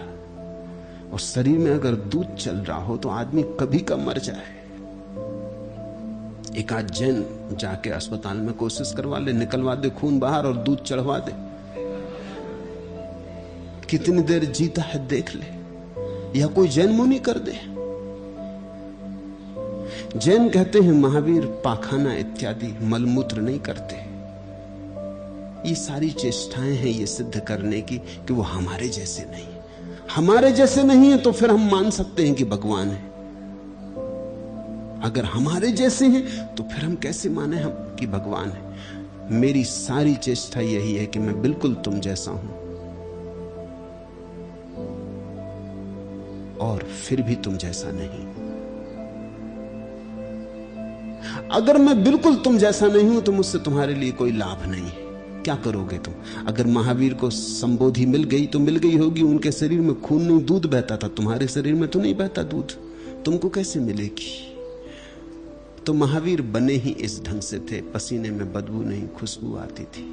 और शरीर में अगर दूध चल रहा हो तो आदमी कभी का मर जाए। एक आध जैन जाके अस्पताल में कोशिश करवा ले, निकलवा दे खून बाहर और दूध चढ़वा दे, कितनी देर जीता है देख ले। या कोई जैन मुनि कर दे। जैन कहते हैं महावीर पाखाना इत्यादि मलमूत्र नहीं करते। ये सारी चेष्टाएं हैं ये सिद्ध करने की कि वो हमारे जैसे नहीं। हमारे जैसे नहीं है तो फिर हम मान सकते हैं कि भगवान है। अगर हमारे जैसे हैं तो फिर हम कैसे माने हम कि भगवान है। मेरी सारी चेष्टा यही है कि मैं बिल्कुल तुम जैसा हूं और फिर भी तुम जैसा नहीं। अगर मैं बिल्कुल तुम जैसा नहीं हूं तो मुझसे तुम्हारे लिए कोई लाभ नहीं है। क्या करोगे तुम? अगर महावीर को संबोधि मिल गई तो मिल गई होगी, उनके शरीर में खून नहीं दूध बहता था, तुम्हारे शरीर में तो नहीं बहता दूध, तुमको कैसे मिलेगी? तो महावीर बने ही इस ढंग से थे, पसीने में बदबू नहीं खुशबू आती थी।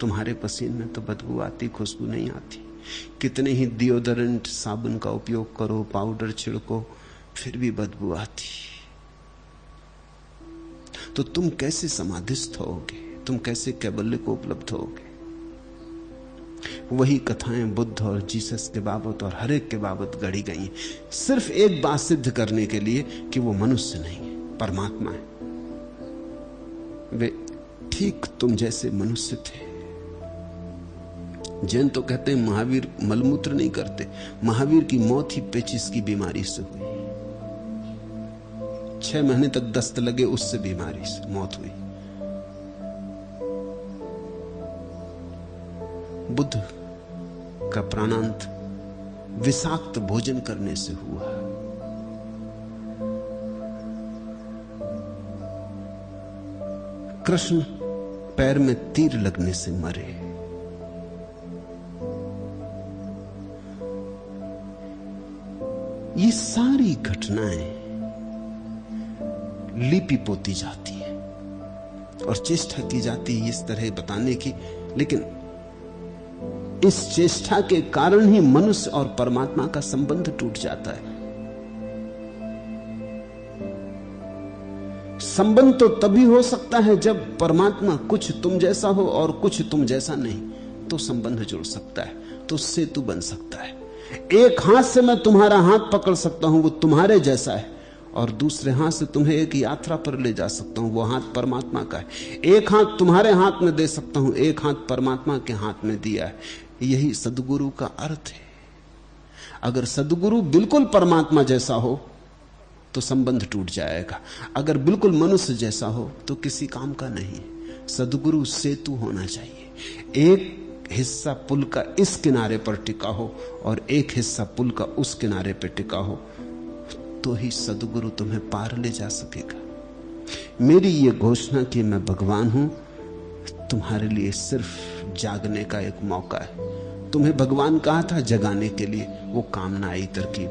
तुम्हारे पसीने में तो बदबू आती, खुशबू नहीं आती। कितने ही डिओडोरेंट साबुन का उपयोग करो, पाउडर छिड़को, फिर भी बदबू आती। तो तुम कैसे समाधिस्थ होगे? तुम कैसे कैबल्य को उपलब्ध होगे? वही कथाएं बुद्ध और जीसस के बाबत और हर एक के बाबत गढ़ी गई हैं, सिर्फ एक बात सिद्ध करने के लिए कि वो मनुष्य नहीं है, परमात्मा है। वे ठीक तुम जैसे मनुष्य थे। जैन तो कहते हैं महावीर मलमूत्र नहीं करते। महावीर की मौत ही पेचिस की बीमारी से हुई। 6 महीने तक दस्त लगे, उससे बीमारी से मौत हुई। बुद्ध का प्राणांत विषाक्त भोजन करने से हुआ। कृष्ण पैर में तीर लगने से मरे। ये सारी घटनाएं लिपि पोती जाती है और चेष्टा की जाती है इस तरह बताने की, लेकिन इस चेष्टा के कारण ही मनुष्य और परमात्मा का संबंध टूट जाता है। संबंध तो तभी हो सकता है जब परमात्मा कुछ तुम जैसा हो और कुछ तुम जैसा नहीं, तो संबंध जुड़ सकता है, तो सेतु बन सकता है। एक हाथ से मैं तुम्हारा हाथ पकड़ सकता हूं, वो तुम्हारे जैसा है, और दूसरे हाथ से तुम्हें एक यात्रा पर ले जा सकता हूं, वो हाथ परमात्मा का है। एक हाथ तुम्हारे हाथ में दे सकता हूं, एक हाथ परमात्मा के हाथ में दिया है। यही सद्गुरु का अर्थ है। अगर सद्गुरु बिल्कुल परमात्मा जैसा हो तो संबंध टूट जाएगा, अगर बिल्कुल मनुष्य जैसा हो तो किसी काम का नहीं। सद्गुरु सेतु होना चाहिए। हिस्सा पुल का इस किनारे पर टिका हो और एक हिस्सा पुल का उस किनारे पर टिका हो, तो ही सद्गुरु तुम्हें पार ले जा सकेगा। मेरी ये घोषणा कि मैं भगवान हूं तुम्हारे लिए सिर्फ जागने का एक मौका है। तुम्हें भगवान कहा था जगाने के लिए, वो काम ना आई तरकीब।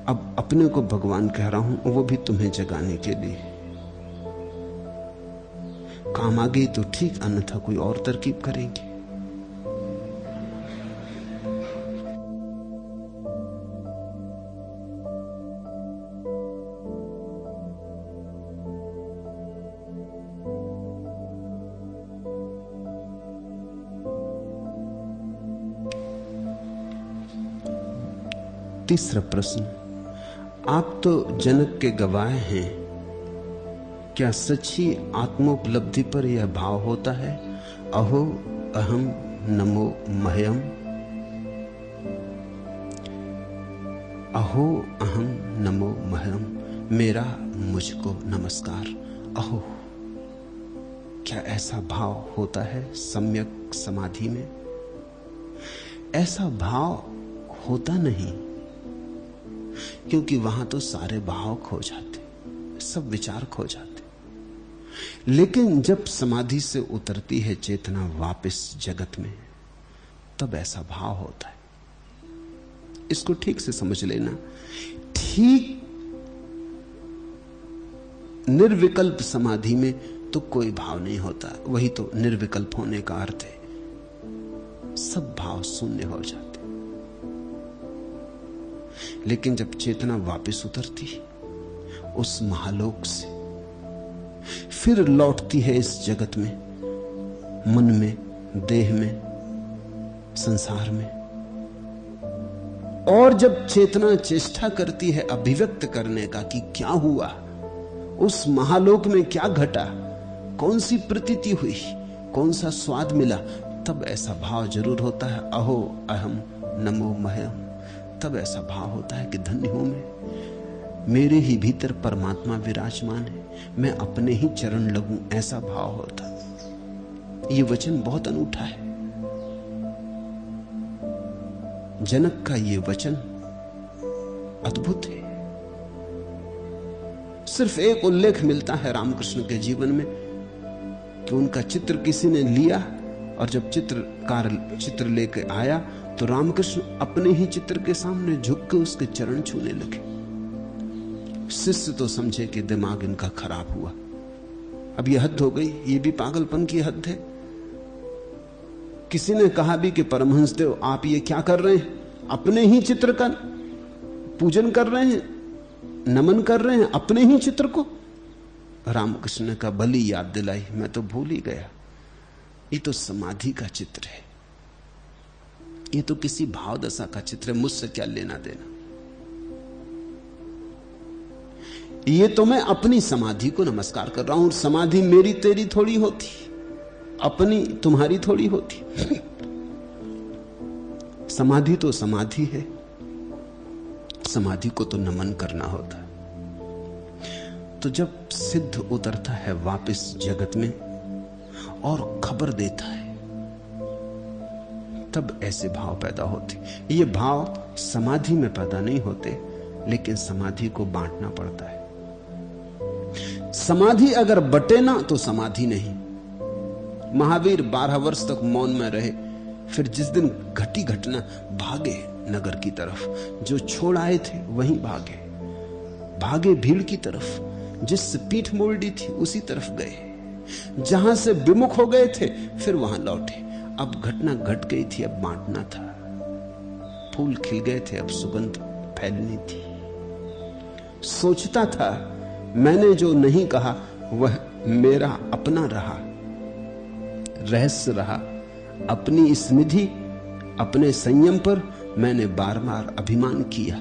अब अपने को भगवान कह रहा हूं, वो भी तुम्हें जगाने के लिए। काम आ गई तो ठीक, अन्यथा कोई और तरकीब करेंगे। तीसरा प्रश्न, आप तो जनक के गवाह हैं, क्या सच्ची आत्मोपलब्धि पर यह भाव होता है, अहो अहम नमो मह्यम? अहो अहम नमो मह्यम, मेरा मुझको नमस्कार। अहो, क्या ऐसा भाव होता है सम्यक समाधि में? ऐसा भाव होता नहीं, क्योंकि वहां तो सारे भाव खो जाते, सब विचार खो जाते। लेकिन जब समाधि से उतरती है चेतना वापस जगत में, तब ऐसा भाव होता है। इसको ठीक से समझ लेना। ठीक निर्विकल्प समाधि में तो कोई भाव नहीं होता, वही तो निर्विकल्प होने का अर्थ है। सब भाव शून्य हो जाते। लेकिन जब चेतना वापस उतरती उस महालोक से, फिर लौटती है इस जगत में, मन में, देह में, संसार में, और जब चेतना चेष्टा करती है अभिव्यक्त करने का कि क्या हुआ, उस महालोक में क्या घटा, कौन सी प्रतीति हुई, कौन सा स्वाद मिला, तब ऐसा भाव जरूर होता है, अहो अहम नमो मह्यम। तब ऐसा भाव होता है कि धन्य हूं मैं, मेरे ही भीतर परमात्मा विराजमान है, मैं अपने ही चरण लगूं, ऐसा भाव होता। ये वचन बहुत अनूठा है। जनक का ये वचन अद्भुत है। सिर्फ एक उल्लेख मिलता है रामकृष्ण के जीवन में कि उनका चित्र किसी ने लिया, और जब चित्रकार चित्र लेकर आया तो रामकृष्ण अपने ही चित्र के सामने झुक के उसके चरण छूने लगे। शिष्य तो समझे कि दिमाग इनका खराब हुआ, अब यह हद हो गई, ये भी पागलपन की हद है। किसी ने कहा भी कि परमहंसदेव आप ये क्या कर रहे हैं, अपने ही चित्र का पूजन कर रहे हैं, नमन कर रहे हैं अपने ही चित्र को। रामकृष्ण ने कहा भली याद दिलाई, मैं तो भूल ही गया, ये तो समाधि का चित्र है, ये तो किसी भाव दशा का चित्र है, मुझसे क्या लेना देना। ये तो मैं अपनी समाधि को नमस्कार कर रहा हूं। समाधि मेरी तेरी थोड़ी होती, अपनी तुम्हारी थोड़ी होती। समाधि तो समाधि है, समाधि को तो नमन करना होता है। तो जब सिद्ध उतरता है वापस जगत में और खबर देता है, तब ऐसे भाव पैदा होते। ये भाव समाधि में पैदा नहीं होते, लेकिन समाधि को बांटना पड़ता है। समाधि अगर बटे ना तो समाधि नहीं। महावीर 12 वर्ष तक मौन में रहे, फिर जिस दिन घटी घटना भागे नगर की तरफ, जो छोड़ आए थे वहीं भागे, भागे भीड़ की तरफ, जिससे पीठ मोड़ दी थी उसी तरफ गए, जहां से विमुख हो गए थे फिर वहां लौटे। अब घटना घट गई थी, अब बांटना था। फूल खिल गए थे, अब सुगंध फैलनी थी। सोचता था मैंने जो नहीं कहा वह मेरा अपना रहा, रहस्य रहा। अपनी इस निधि, अपने संयम पर मैंने बार बार अभिमान किया,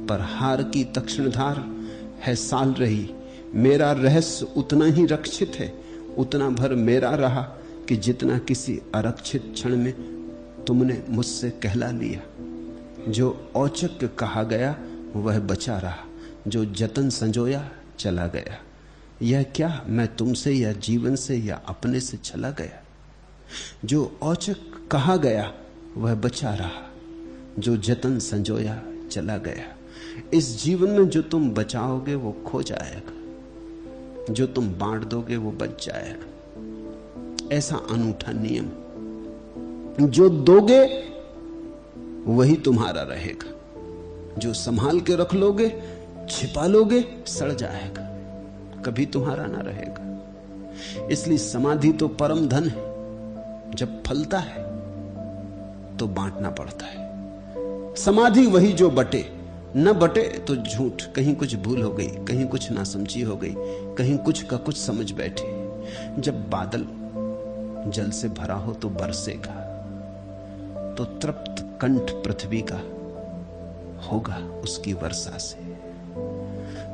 पर हार की तक्षणधार है साल रही। मेरा रहस्य उतना ही रक्षित है, उतना भर मेरा रहा कि जितना किसी आरक्षित क्षण में तुमने मुझसे कहला लिया। जो औचक कहा गया वह बचा रहा, जो जतन संजोया चला गया। यह क्या मैं तुमसे या जीवन से या अपने से चला गया? जो औचक कहा गया वह बचा रहा, जो जतन संजोया चला गया। इस जीवन में जो तुम बचाओगे वो खो जाएगा, जो तुम बांट दोगे वो बच जाएगा। ऐसा अनूठा नियम, जो दोगे वही तुम्हारा रहेगा, जो संभाल के रख लोगे, छिपा लोगे, सड़ जाएगा, कभी तुम्हारा ना रहेगा। इसलिए समाधि तो परम धन है। जब फलता है तो बांटना पड़ता है। समाधि वही जो बटे, न बटे तो झूठ। कहीं कुछ भूल हो गई, कहीं कुछ नासमझी हो गई, कहीं कुछ का कुछ समझ बैठे। जब बादल जल से भरा हो तो बरसेगा, तो तृप्त कंठ पृथ्वी का होगा उसकी वर्षा से।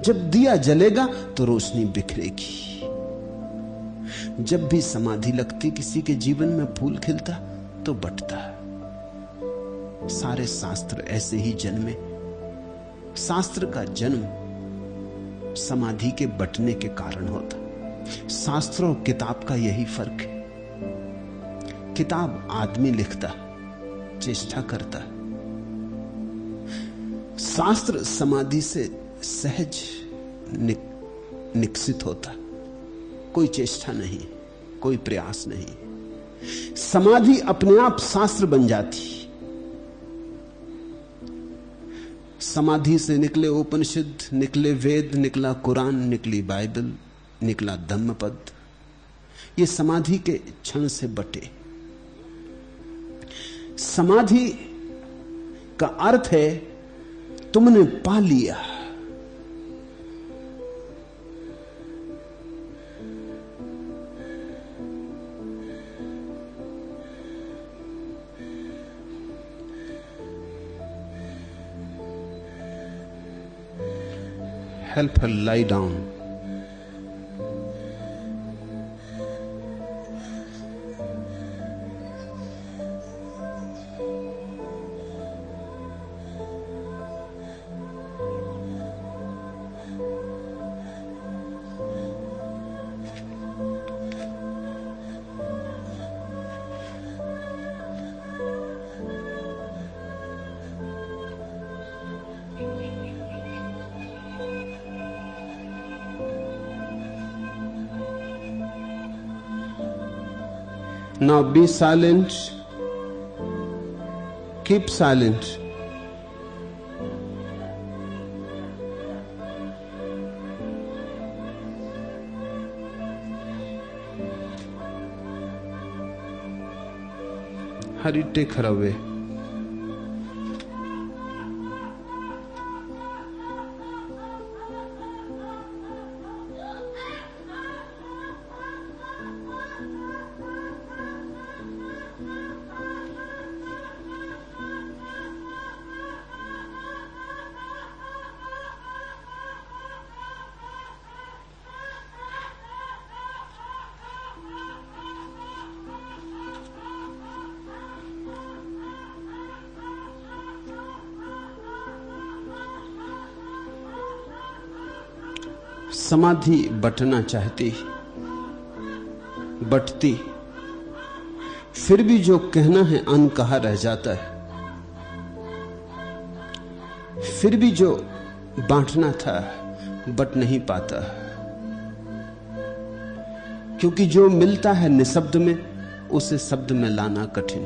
जब दिया जलेगा तो रोशनी बिखरेगी। जब भी समाधि लगती किसी के जीवन में फूल खिलता तो बटता। सारे शास्त्र ऐसे ही जन्मे। शास्त्र का जन्म समाधि के बटने के कारण होता। शास्त्र और किताब का यही फर्क है। किताब आदमी लिखता, चेष्टा करता। शास्त्र समाधि से सहज निकसित होता, कोई चेष्टा नहीं, कोई प्रयास नहीं। समाधि अपने आप शास्त्र बन जाती। समाधि से निकले उपनिषद, निकले वेद, निकला कुरान, निकली बाइबल, निकला धम्मपद। ये समाधि के क्षण से बटे। समाधि का अर्थ है तुमने पा लिया। Help her lie down. Now be silent. Keep silent. Hurry, take her away. समाधि बटना चाहती, बटती, फिर भी जो कहना है अनकहा रह जाता है। फिर भी जो बांटना था बट नहीं पाता, क्योंकि जो मिलता है निशब्द में उसे शब्द में लाना कठिन।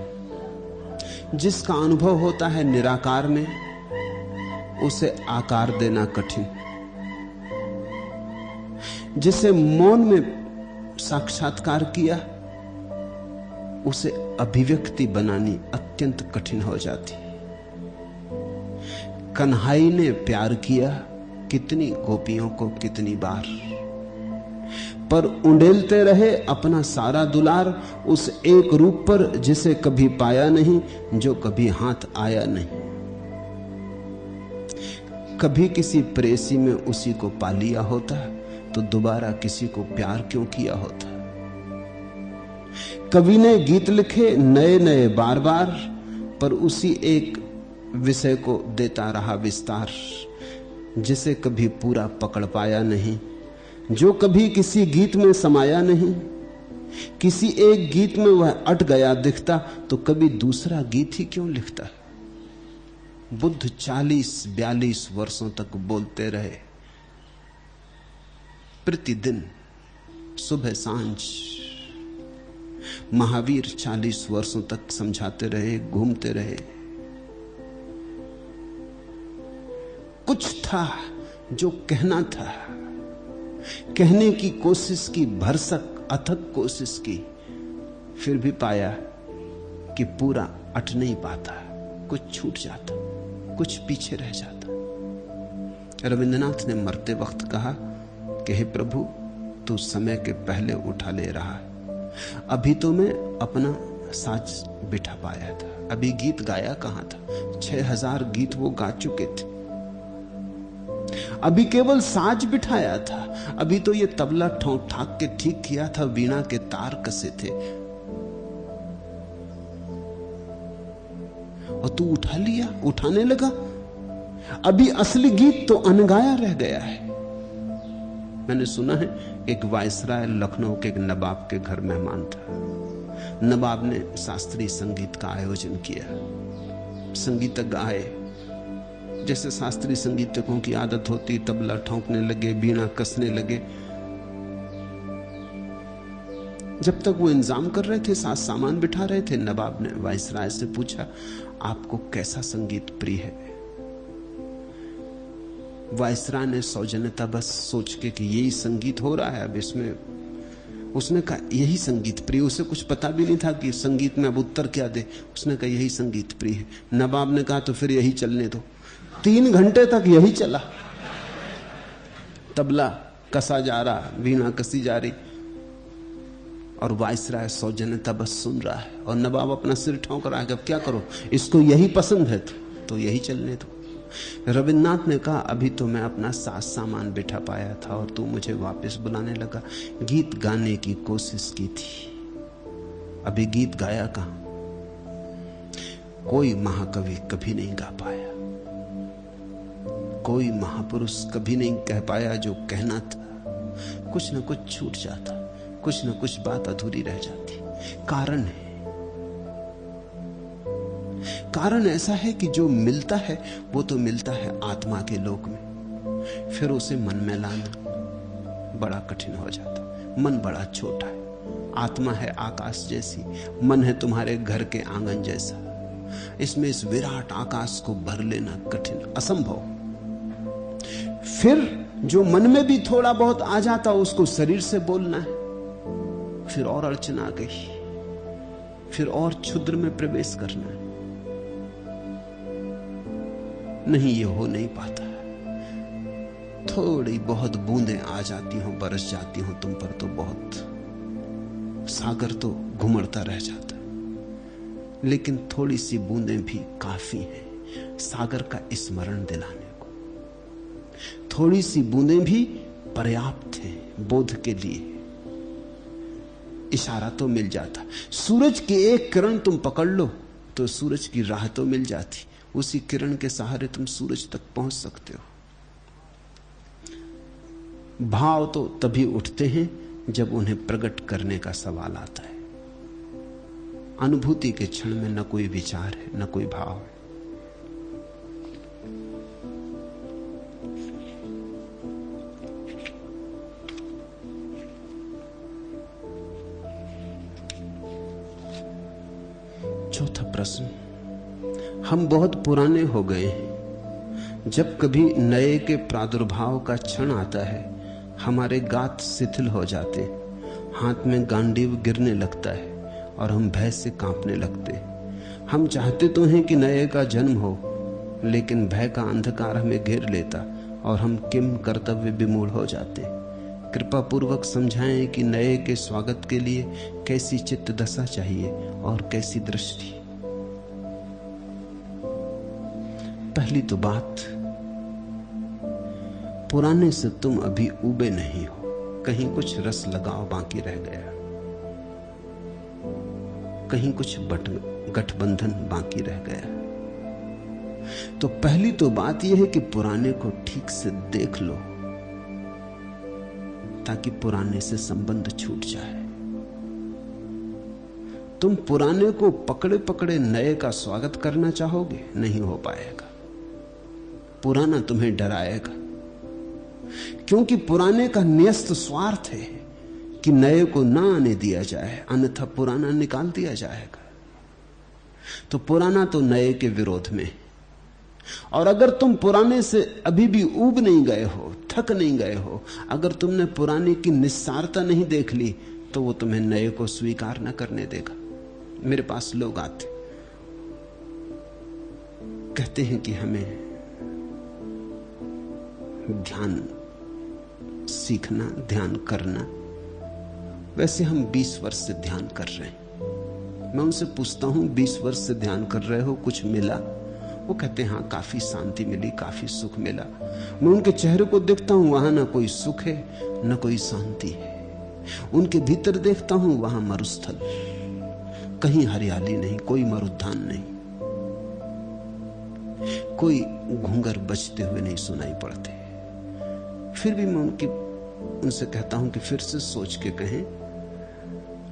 जिसका अनुभव होता है निराकार में उसे आकार देना कठिन। जिसे मौन में साक्षात्कार किया उसे अभिव्यक्ति बनानी अत्यंत कठिन हो जाती। कन्हई ने प्यार किया कितनी गोपियों को कितनी बार, पर उंडेलते रहे अपना सारा दुलार उस एक रूप पर जिसे कभी पाया नहीं, जो कभी हाथ आया नहीं। कभी किसी प्रेसी में उसी को पा लिया होता तो दोबारा किसी को प्यार क्यों किया होता। कवि ने गीत लिखे नए नए बार बार, पर उसी एक विषय को देता रहा विस्तार, जिसे कभी पूरा पकड़ पाया नहीं, जो कभी किसी गीत में समाया नहीं, किसी एक गीत में वह अट गया दिखता, तो कभी दूसरा गीत ही क्यों लिखता। बुद्ध 40-42 वर्षों तक बोलते रहे, प्रतिदिन सुबह सांझ। महावीर 40 वर्षों तक समझाते रहे, घूमते रहे। कुछ था जो कहना था, कहने की कोशिश की, भरसक अथक कोशिश की, फिर भी पाया कि पूरा अट नहीं पाता, कुछ छूट जाता, कुछ पीछे रह जाता। रविंद्रनाथ ने मरते वक्त कहा कि हे प्रभु, तू समय के पहले उठा ले रहा है। अभी तो मैं अपना साज बिठा पाया था, अभी गीत गाया कहां था। 6000 गीत वो गा चुके थे, अभी केवल साज बिठाया था। अभी तो ये तबला ठोंक ठाक के ठीक किया था, वीणा के तार कसे थे, और तू उठा लिया, उठाने लगा। अभी असली गीत तो अनगाया रह गया है। मैंने सुना है एक वायसराय लखनऊ के एक नवाब के घर मेहमान था। नवाब ने शास्त्रीय संगीत का आयोजन किया। संगीतज्ञ आए, जैसे शास्त्रीय संगीतकों की आदत होती, तबला ठोंकने लगे, बीना कसने लगे। जब तक वो इंतजाम कर रहे थे, साथ सामान बिठा रहे थे, नवाब ने वायसराय से पूछा, आपको कैसा संगीत प्रिय है? वायसराय ने सौजन्यता बस सोच के कि यही संगीत हो रहा है अब इसमें, उसने कहा यही संगीत प्रिय। उसे कुछ पता भी नहीं था कि संगीत में अब उत्तर क्या दे। उसने कहा यही संगीत प्रिय है। नवाब ने कहा तो फिर यही चलने दो। 3 घंटे तक यही चला, तबला कसा जा रहा, वीणा कसी जा रही, और वायसराय सौजन्यता बस सुन रहा है, और नवाब अपना सिर ठोंक रहा है कि अब क्या करो, इसको यही पसंद है तो यही चलने दो। रविन्द्रनाथ ने कहा अभी तो मैं अपना साज सामान बिठा पाया था और तू मुझे वापस बुलाने लगा। गीत गाने की कोशिश की थी, अभी गीत गाया कहां? कोई महाकवि कभी नहीं गा पाया, कोई महापुरुष कभी नहीं कह पाया जो कहना था। कुछ न कुछ छूट जाता, कुछ न कुछ बात अधूरी रह जाती। कारण है, कारण ऐसा है कि जो मिलता है वो तो मिलता है आत्मा के लोक में, फिर उसे मन में लाना बड़ा कठिन हो जाता। मन बड़ा छोटा है, आत्मा है आकाश जैसी, मन है तुम्हारे घर के आंगन जैसा। इसमें इस विराट आकाश को भर लेना कठिन, असंभव। फिर जो मन में भी थोड़ा बहुत आ जाता उसको शरीर से बोलना है, फिर और अड़चन आ गई, फिर और क्षुद्र में प्रवेश करना है। नहीं, ये हो नहीं पाता। थोड़ी बहुत बूंदें आ जाती हों, बरस जाती हों तुम पर तो बहुत, सागर तो घुमड़ता रह जाता, लेकिन थोड़ी सी बूंदें भी काफी हैं सागर का स्मरण दिलाने को। थोड़ी सी बूंदें भी पर्याप्त हैं बोध के लिए। इशारा तो मिल जाता। सूरज की एक किरण तुम पकड़ लो तो सूरज की राह तो मिल जाती, उसी किरण के सहारे तुम सूरज तक पहुंच सकते हो। भाव तो तभी उठते हैं जब उन्हें प्रकट करने का सवाल आता है। अनुभूति के क्षण में न कोई विचार है, न कोई भाव है। चौथा प्रश्न, हम बहुत पुराने हो गए हैं। जब कभी नए के प्रादुर्भाव का क्षण आता है, हमारे गात शिथिल हो जाते, हाथ में गांडीव गिरने लगता है और हम भय से कांपने लगते। हम चाहते तो हैं कि नए का जन्म हो, लेकिन भय का अंधकार हमें घेर लेता और हम किम कर्तव्य विमूढ़ हो जाते। कृपा पूर्वक समझाएं कि नए के स्वागत के लिए कैसी चित्त दशा चाहिए और कैसी दृष्टि। पहली तो बात, पुराने से तुम अभी उबे नहीं हो, कहीं कुछ रस लगाव बाकी रह गया, कहीं कुछ गठबंधन बाकी रह गया। तो पहली तो बात यह है कि पुराने को ठीक से देख लो, ताकि पुराने से संबंध छूट जाए। तुम पुराने को पकड़े पकड़े नए का स्वागत करना चाहोगे, नहीं हो पाएगा। पुराना तुम्हें डराएगा, क्योंकि पुराने का न्यस्त स्वार्थ है कि नए को ना आने दिया जाए, अन्यथा पुराना निकाल दिया जाएगा। तो पुराना तो नए के विरोध में। और अगर तुम पुराने से अभी भी ऊब नहीं गए हो, थक नहीं गए हो, अगर तुमने पुराने की निस्सारता नहीं देख ली, तो वो तुम्हें नए को स्वीकार न करने देगा। मेरे पास लोग आते, कहते हैं कि हमें ध्यान सीखना, ध्यान करना। वैसे हम 20 वर्ष से ध्यान कर रहे हैं। मैं उनसे पूछता हूं 20 वर्ष से ध्यान कर रहे हो, कुछ मिला? वो कहते हैं हाँ, काफी शांति मिली, काफी सुख मिला। मैं उनके चेहरे को देखता हूं, वहां ना कोई सुख है न कोई शांति है। उनके भीतर देखता हूं, वहां मरुस्थल, कहीं हरियाली नहीं, कोई मरुद्यान नहीं, कोई घूंगर बजते हुए नहीं सुनाई पड़ते। फिर भी मैं उनसे कहता हूं कि फिर से सोच के कहें,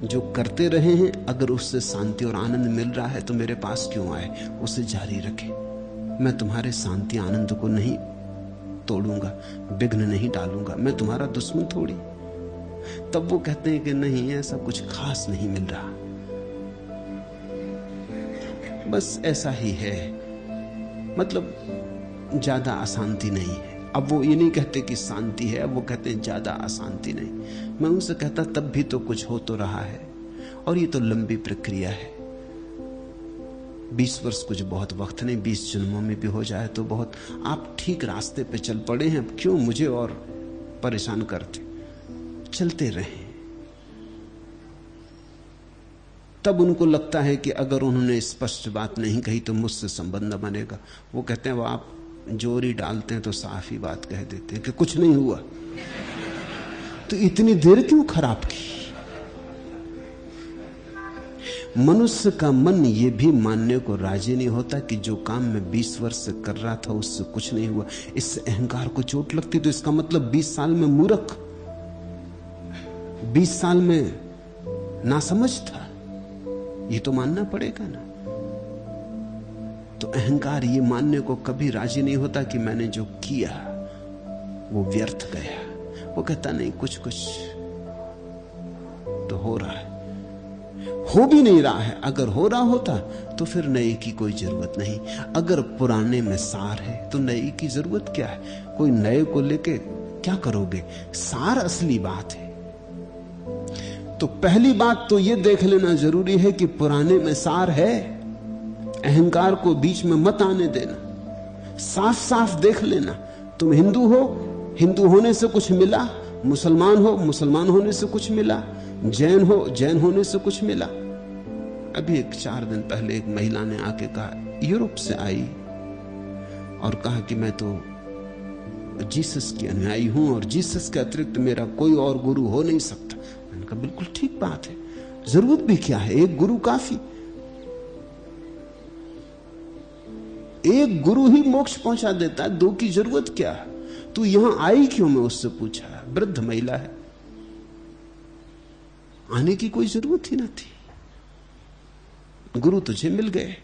जो करते रहे हैं अगर उससे शांति और आनंद मिल रहा है तो मेरे पास क्यों आए, उसे जारी रखें। मैं तुम्हारे शांति आनंद को नहीं तोड़ूंगा, विघ्न नहीं डालूंगा, मैं तुम्हारा दुश्मन थोड़ी। तब वो कहते हैं कि नहीं, ऐसा कुछ खास नहीं मिल रहा, बस ऐसा ही है, मतलब ज्यादा अशांति नहीं है। अब वो ये नहीं कहते कि शांति है, अब वो कहते हैं ज्यादा अशांति नहीं। मैं उनसे कहता तब भी तो कुछ हो तो रहा है, और ये तो लंबी प्रक्रिया है। 20 वर्ष कुछ बहुत वक्त नहीं, 20 जन्मों में भी हो जाए तो बहुत। आप ठीक रास्ते पे चल पड़े हैं, अब क्यों मुझे और परेशान करते? चलते रहें। तब उनको लगता है कि अगर उन्होंने स्पष्ट बात नहीं कही तो मुझसे संबंध बनेगा। वो कहते हैं वो आप जोरी डालते हैं तो साफ ही बात कह देते हैं कि कुछ नहीं हुआ, तो इतनी देर क्यों खराब की? मनुष्य का मन ये भी मानने को राजी नहीं होता कि जो काम मैं 20 वर्ष से कर रहा था उससे कुछ नहीं हुआ, इससे अहंकार को चोट लगती। तो इसका मतलब 20 साल में मूर्ख, 20 साल में नासमझ था, ये तो मानना पड़ेगा ना। तो अहंकार ये मानने को कभी राजी नहीं होता कि मैंने जो किया वो व्यर्थ गया। वो कहता नहीं, कुछ कुछ तो हो रहा है, हो भी नहीं रहा है। अगर हो रहा होता तो फिर नए की कोई जरूरत नहीं। अगर पुराने में सार है तो नए की जरूरत क्या है? कोई नए को लेके क्या करोगे? सार असली बात है। तो पहली बात तो ये देख लेना जरूरी है कि पुराने में सार है। अहंकार को बीच में मत आने देना, साफ साफ देख लेना। तुम हिंदू हो, हिंदू होने से कुछ मिला, मुसलमान हो, मुसलमान होने से कुछ मिला, जैन हो, जैन होने से कुछ मिला। अभी 4 दिन पहले एक महिला ने आके कहा, यूरोप से आई, और कहा कि मैं तो जीसस की अनुयायी हूं और जीसस के अतिरिक्त मेरा कोई और गुरु हो नहीं सकता। मैंने कहा बिल्कुल ठीक बात है, जरूरत भी क्या है, एक गुरु काफी। एक गुरु ही मोक्ष पहुंचा देता है, 2 की जरूरत क्या? तू यहां आई क्यों? मैं उससे पूछा। वृद्ध महिला है, आने की कोई जरूरत ही ना थी, गुरु तुझे मिल गए।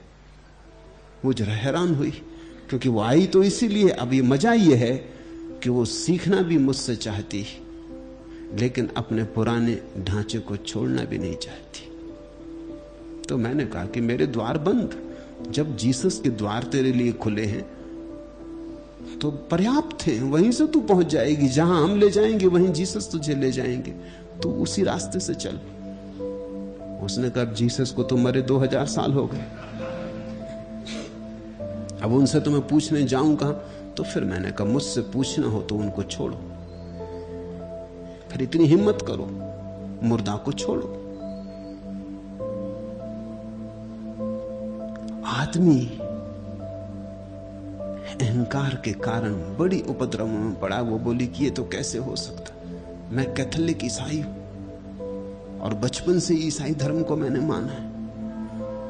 वो जरा हैरान हुई, क्योंकि वो आई तो इसीलिए। अब ये मजा ये है कि वो सीखना भी मुझसे चाहती, लेकिन अपने पुराने ढांचे को छोड़ना भी नहीं चाहती। तो मैंने कहा कि मेरे द्वार बंद, जब जीसस के द्वार तेरे लिए खुले हैं तो पर्याप्त थे, वहीं से तू पहुंच जाएगी। जहां हम ले जाएंगे वहीं जीसस तुझे ले जाएंगे, तू उसी रास्ते से चल। उसने कहा जीसस को तो मरे 2000 साल हो गए, अब उनसे तो मैं पूछने जाऊं कहां? तो फिर मैंने कहा मुझसे पूछना हो तो उनको छोड़ो, फिर इतनी हिम्मत करो, मुर्दा को छोड़ो। आदमी अहंकार के कारण बड़ी उपद्रव में पड़ा। वो बोली कि ये तो कैसे हो सकता, मैं कैथोलिक ईसाई हूं और बचपन से ईसाई धर्म को मैंने माना है।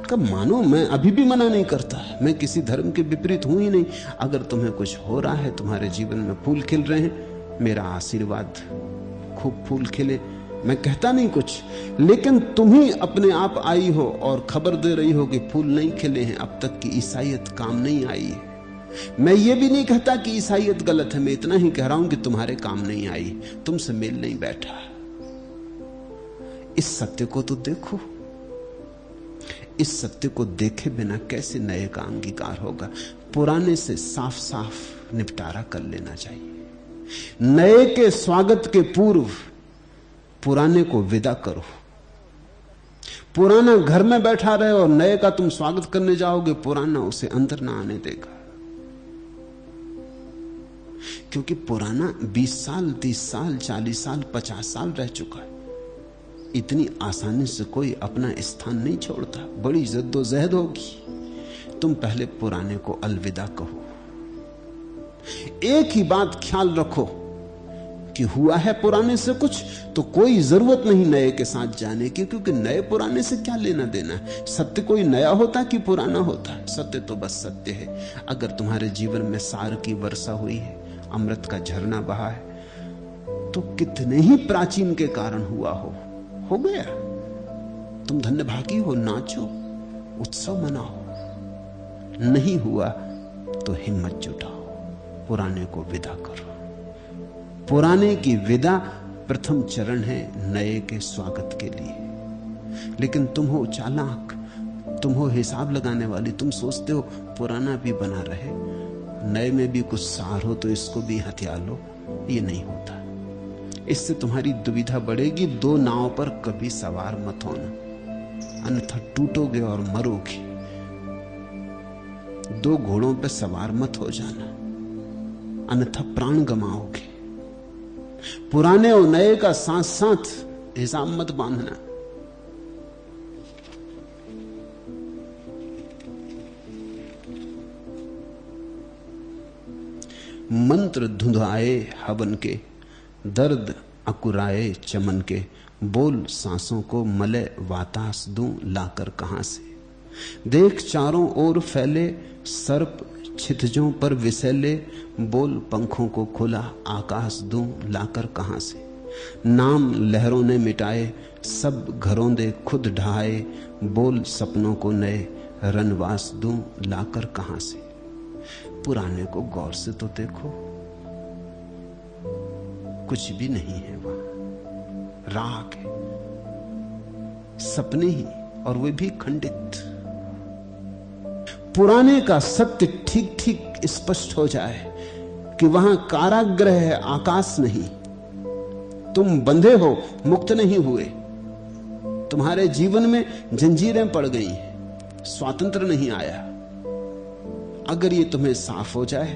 कब मानो, मैं अभी भी मना नहीं करता, मैं किसी धर्म के विपरीत हूं ही नहीं। अगर तुम्हें कुछ हो रहा है, तुम्हारे जीवन में फूल खिल रहे हैं, मेरा आशीर्वाद खूब फूल खिले, मैं कहता नहीं कुछ, लेकिन तुम ही अपने आप आई हो और खबर दे रही हो कि फूल नहीं खिले हैं, अब तक की ईसाइयत काम नहीं आई है। मैं ये भी नहीं कहता कि ईसाइयत गलत है, मैं इतना ही कह रहा हूं कि तुम्हारे काम नहीं आई, तुमसे मेल नहीं बैठा। इस सत्य को तो देखो। इस सत्य को देखे बिना कैसे नए का अंगीकार होगा? पुराने से साफ साफ निपटारा कर लेना चाहिए। नए के स्वागत के पूर्व पुराने को विदा करो। पुराना घर में बैठा रहे और नए का तुम स्वागत करने जाओगे, पुराना उसे अंदर ना आने देगा। क्योंकि पुराना 20 साल, 30 साल, 40 साल, 50 साल रह चुका है। इतनी आसानी से कोई अपना स्थान नहीं छोड़ता, बड़ी जद्दोजहद होगी। तुम पहले पुराने को अलविदा कहो। एक ही बात ख्याल रखो कि हुआ है पुराने से कुछ, तो कोई जरूरत नहीं नए के साथ जाने की, क्योंकि नए पुराने से क्या लेना देना है। सत्य कोई नया होता कि पुराना होता है? सत्य तो बस सत्य है। अगर तुम्हारे जीवन में सार की वर्षा हुई है, अमृत का झरना बहा है, तो कितने ही प्राचीन के कारण हुआ हो गया। तुम धन्यभागी हो, नाचो, उत्सव मनाओ। नहीं हुआ तो हिम्मत जुटाओ, पुराने को विदा करो। पुराने की विदा प्रथम चरण है नए के स्वागत के लिए। लेकिन तुम हो चालाक, तुम हो हिसाब लगाने वाली, तुम सोचते हो पुराना भी बना रहे, नए में भी कुछ सार हो तो इसको भी हथिया लो। ये नहीं होता। इससे तुम्हारी दुविधा बढ़ेगी। दो नाव पर कभी सवार मत होना, अन्यथा टूटोगे और मरोगे। दो घोड़ों पर सवार मत हो जाना, अन्यथा प्राण गमाओगे। पुराने और नए का साथ साथ हिसाब मत बांधना। मंत्र धुंधाए हवन के, दर्द अकुराए चमन के, बोल सांसों को मले वातास दूं लाकर कहां से। देख चारों ओर फैले सर्प छितजों पर विसैले, बोल पंखों को खुला आकाश दूं लाकर कहां से। नाम लहरों ने मिटाए सब घरों दे खुद ढहाए, बोल सपनों को नए रनवास दूं लाकर कहां से। पुराने को गौर से तो देखो, कुछ भी नहीं है वहां, राख है, सपने ही, और वे भी खंडित। पुराने का सत्य ठीक ठीक स्पष्ट हो जाए कि वहां कारागृह है, आकाश नहीं। तुम बंधे हो, मुक्त नहीं हुए। तुम्हारे जीवन में जंजीरें पड़ गई, स्वातंत्र नहीं आया। अगर ये तुम्हें साफ हो जाए,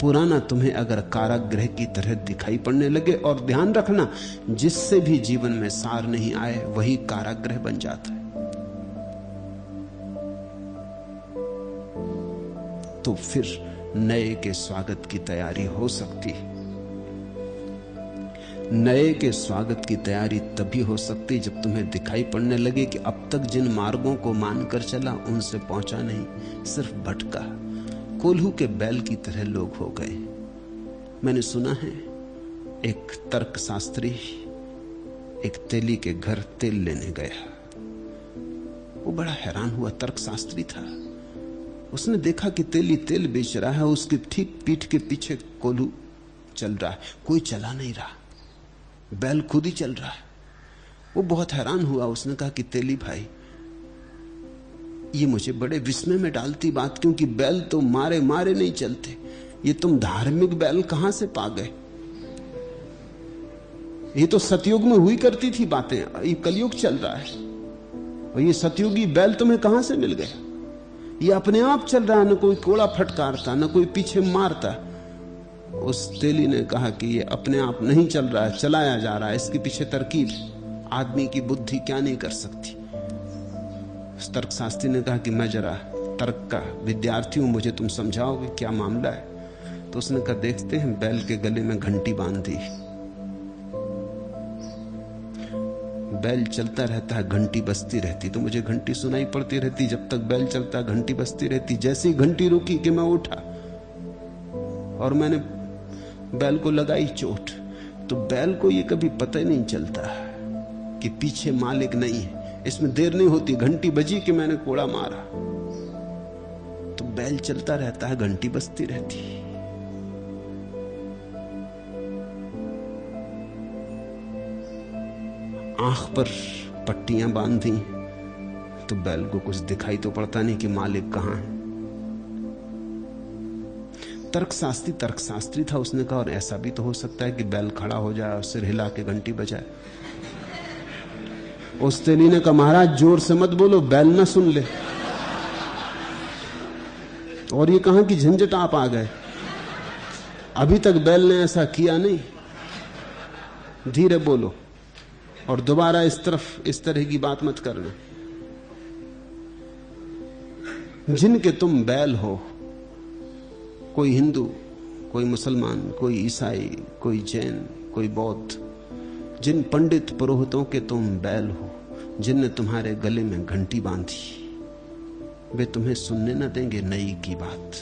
पुराना तुम्हें अगर कारागृह की तरह दिखाई पड़ने लगे, और ध्यान रखना, जिससे भी जीवन में सार नहीं आए वही कारागृह बन जाता है। तो फिर नए के स्वागत की तैयारी हो सकती है। नए के स्वागत की तैयारी तभी हो सकती जब तुम्हें दिखाई पड़ने लगे कि अब तक जिन मार्गों को मानकर चला उनसे पहुंचा नहीं, सिर्फ भटका। कोल्हू के बैल की तरह लोग हो गए। मैंने सुना है एक तर्कशास्त्री एक तेली के घर तेल लेने गया। वो बड़ा हैरान हुआ, तर्कशास्त्री था। उसने देखा कि तेली तेल बेच रहा है, उसकी ठीक पीठ के पीछे कोल्हू चल रहा है, कोई चला नहीं रहा, बैल खुद ही चल रहा है। वो बहुत हैरान हुआ। उसने कहा कि तेली भाई, ये मुझे बड़े विस्मय में डालती बात, क्योंकि बैल तो मारे मारे नहीं चलते, ये तुम धार्मिक बैल कहां से पा गए? ये तो सतयुग में हुई करती थी बातें, ये कलयुग चल रहा है, और ये सतयुगी बैल तुम्हें कहां से मिल गया? ये अपने आप चल रहा है, न कोई कोड़ा फटकारता, न कोई पीछे मारता। उस तेली ने कहा कि ये अपने आप नहीं चल रहा है, चलाया जा रहा है, इसके पीछे तरकीब। आदमी की बुद्धि क्या नहीं कर सकती। तर्कशास्त्री ने कहा कि मैं जरा तर्क का विद्यार्थी हूं, मुझे तुम समझाओगे क्या मामला है? तो उसने कहा, देखते हैं। बैल के गले में घंटी बांध दी, बैल चलता रहता है, घंटी बजती रहती, तो मुझे घंटी सुनाई पड़ती रहती। जब तक बैल चलता घंटी बजती रहती। जैसे ही घंटी रुकी कि मैं उठा और मैंने बैल को लगाई चोट, तो बैल को ये कभी पता ही नहीं चलता कि पीछे मालिक नहीं है। इसमें देर नहीं होती, घंटी बजी कि मैंने कोड़ा मारा, तो बैल चलता रहता है, घंटी बजती रहती है। आंख पर पट्टियां बांधी तो बैल को कुछ दिखाई तो पड़ता नहीं कि मालिक कहां है। तर्कशास्त्री था, उसने कहा और ऐसा भी तो हो सकता है कि बैल खड़ा हो जाए और सिर हिला के घंटी बजाए। उस तेली ने कहा महाराज जोर से मत बोलो, बैल ना सुन ले। और ये कहां की झंझट आप आ गए, अभी तक बैल ने ऐसा किया नहीं, धीरे बोलो और दोबारा इस तरह की बात मत करना। जिनके तुम बैल हो, कोई हिंदू, कोई मुसलमान, कोई ईसाई, कोई जैन, कोई बौद्ध, जिन पंडित पुरोहितों के तुम बैल हो, जिनने तुम्हारे गले में घंटी बांधी, वे तुम्हें सुनने न देंगे नई की बात,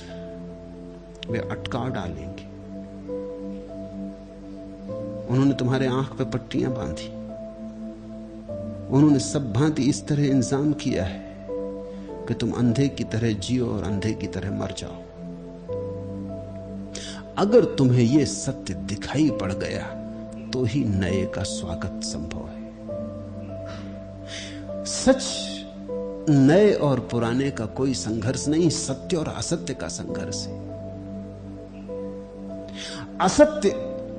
वे अटकाव डालेंगे। उन्होंने तुम्हारे आंख पे पट्टियां बांधी, उन्होंने सब भांति इस तरह इंतजाम किया है कि तुम अंधे की तरह जियो और अंधे की तरह मर जाओ। अगर तुम्हें यह सत्य दिखाई पड़ गया तो ही नए का स्वागत संभव है। सच नए और पुराने का कोई संघर्ष नहीं, सत्य और असत्य का संघर्ष है। असत्य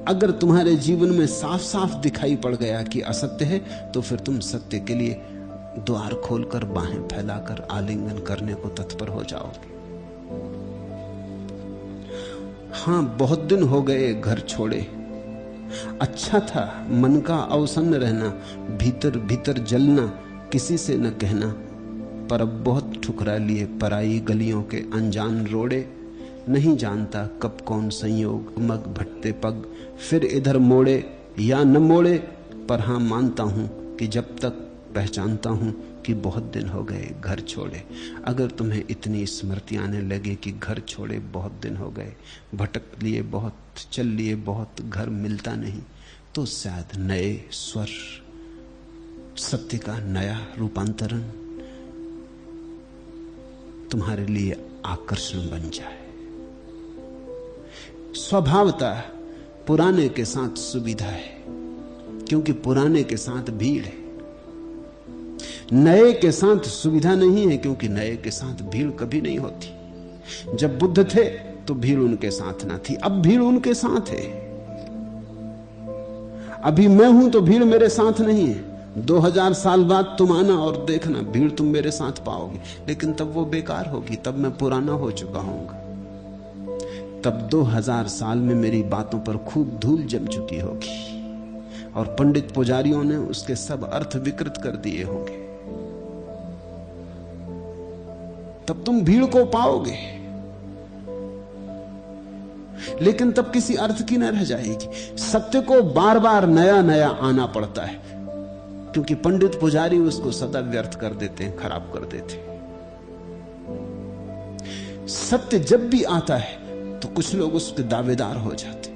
अगर तुम्हारे जीवन में साफ साफ दिखाई पड़ गया कि असत्य है, तो फिर तुम सत्य के लिए द्वार खोलकर बाहें फैलाकर आलिंगन करने को तत्पर हो जाओगे। हां, बहुत दिन हो गए घर छोड़े, अच्छा था मन का अवसन्न रहना, भीतर भीतर जलना, किसी से न कहना, पर अब बहुत ठुकरा लिए पराई गलियों के अनजान रोड़े। नहीं जानता कब कौन संयोग मग भटते पग फिर इधर मोड़े या न मोड़े, पर हां मानता हूं कि जब तक पहचानता हूं कि बहुत दिन हो गए घर छोड़े। अगर तुम्हें इतनी स्मृति आने लगे कि घर छोड़े बहुत दिन हो गए, भटक लिए बहुत, चल लिए बहुत, घर मिलता नहीं, तो शायद नए स्वर, सत्य का नया रूपांतरण तुम्हारे लिए आकर्षण बन जाए। स्वभावतः पुराने के साथ सुविधा है, क्योंकि पुराने के साथ भीड़ है। नए के साथ सुविधा नहीं है, क्योंकि नए के साथ भीड़ कभी नहीं होती। जब बुद्ध थे तो भीड़ उनके साथ ना थी, अब भीड़ उनके साथ है। अभी मैं हूं तो भीड़ मेरे साथ नहीं है। 2000 साल बाद तुम आना और देखना, भीड़ तुम मेरे साथ पाओगे, लेकिन तब वो बेकार होगी, तब मैं पुराना हो चुका हूंगा। तब 2000 साल में मेरी बातों पर खूब धूल जम चुकी होगी और पंडित पुजारियों ने उसके सब अर्थ विकृत कर दिए होंगे। तब तुम भीड़ को पाओगे, लेकिन तब किसी अर्थ की न रह जाएगी। सत्य को बार बार नया नया आना पड़ता है, क्योंकि पंडित पुजारी उसको सदा व्यर्थ कर देते हैं, खराब कर देते हैं। सत्य जब भी आता है तो कुछ लोग उसके दावेदार हो जाते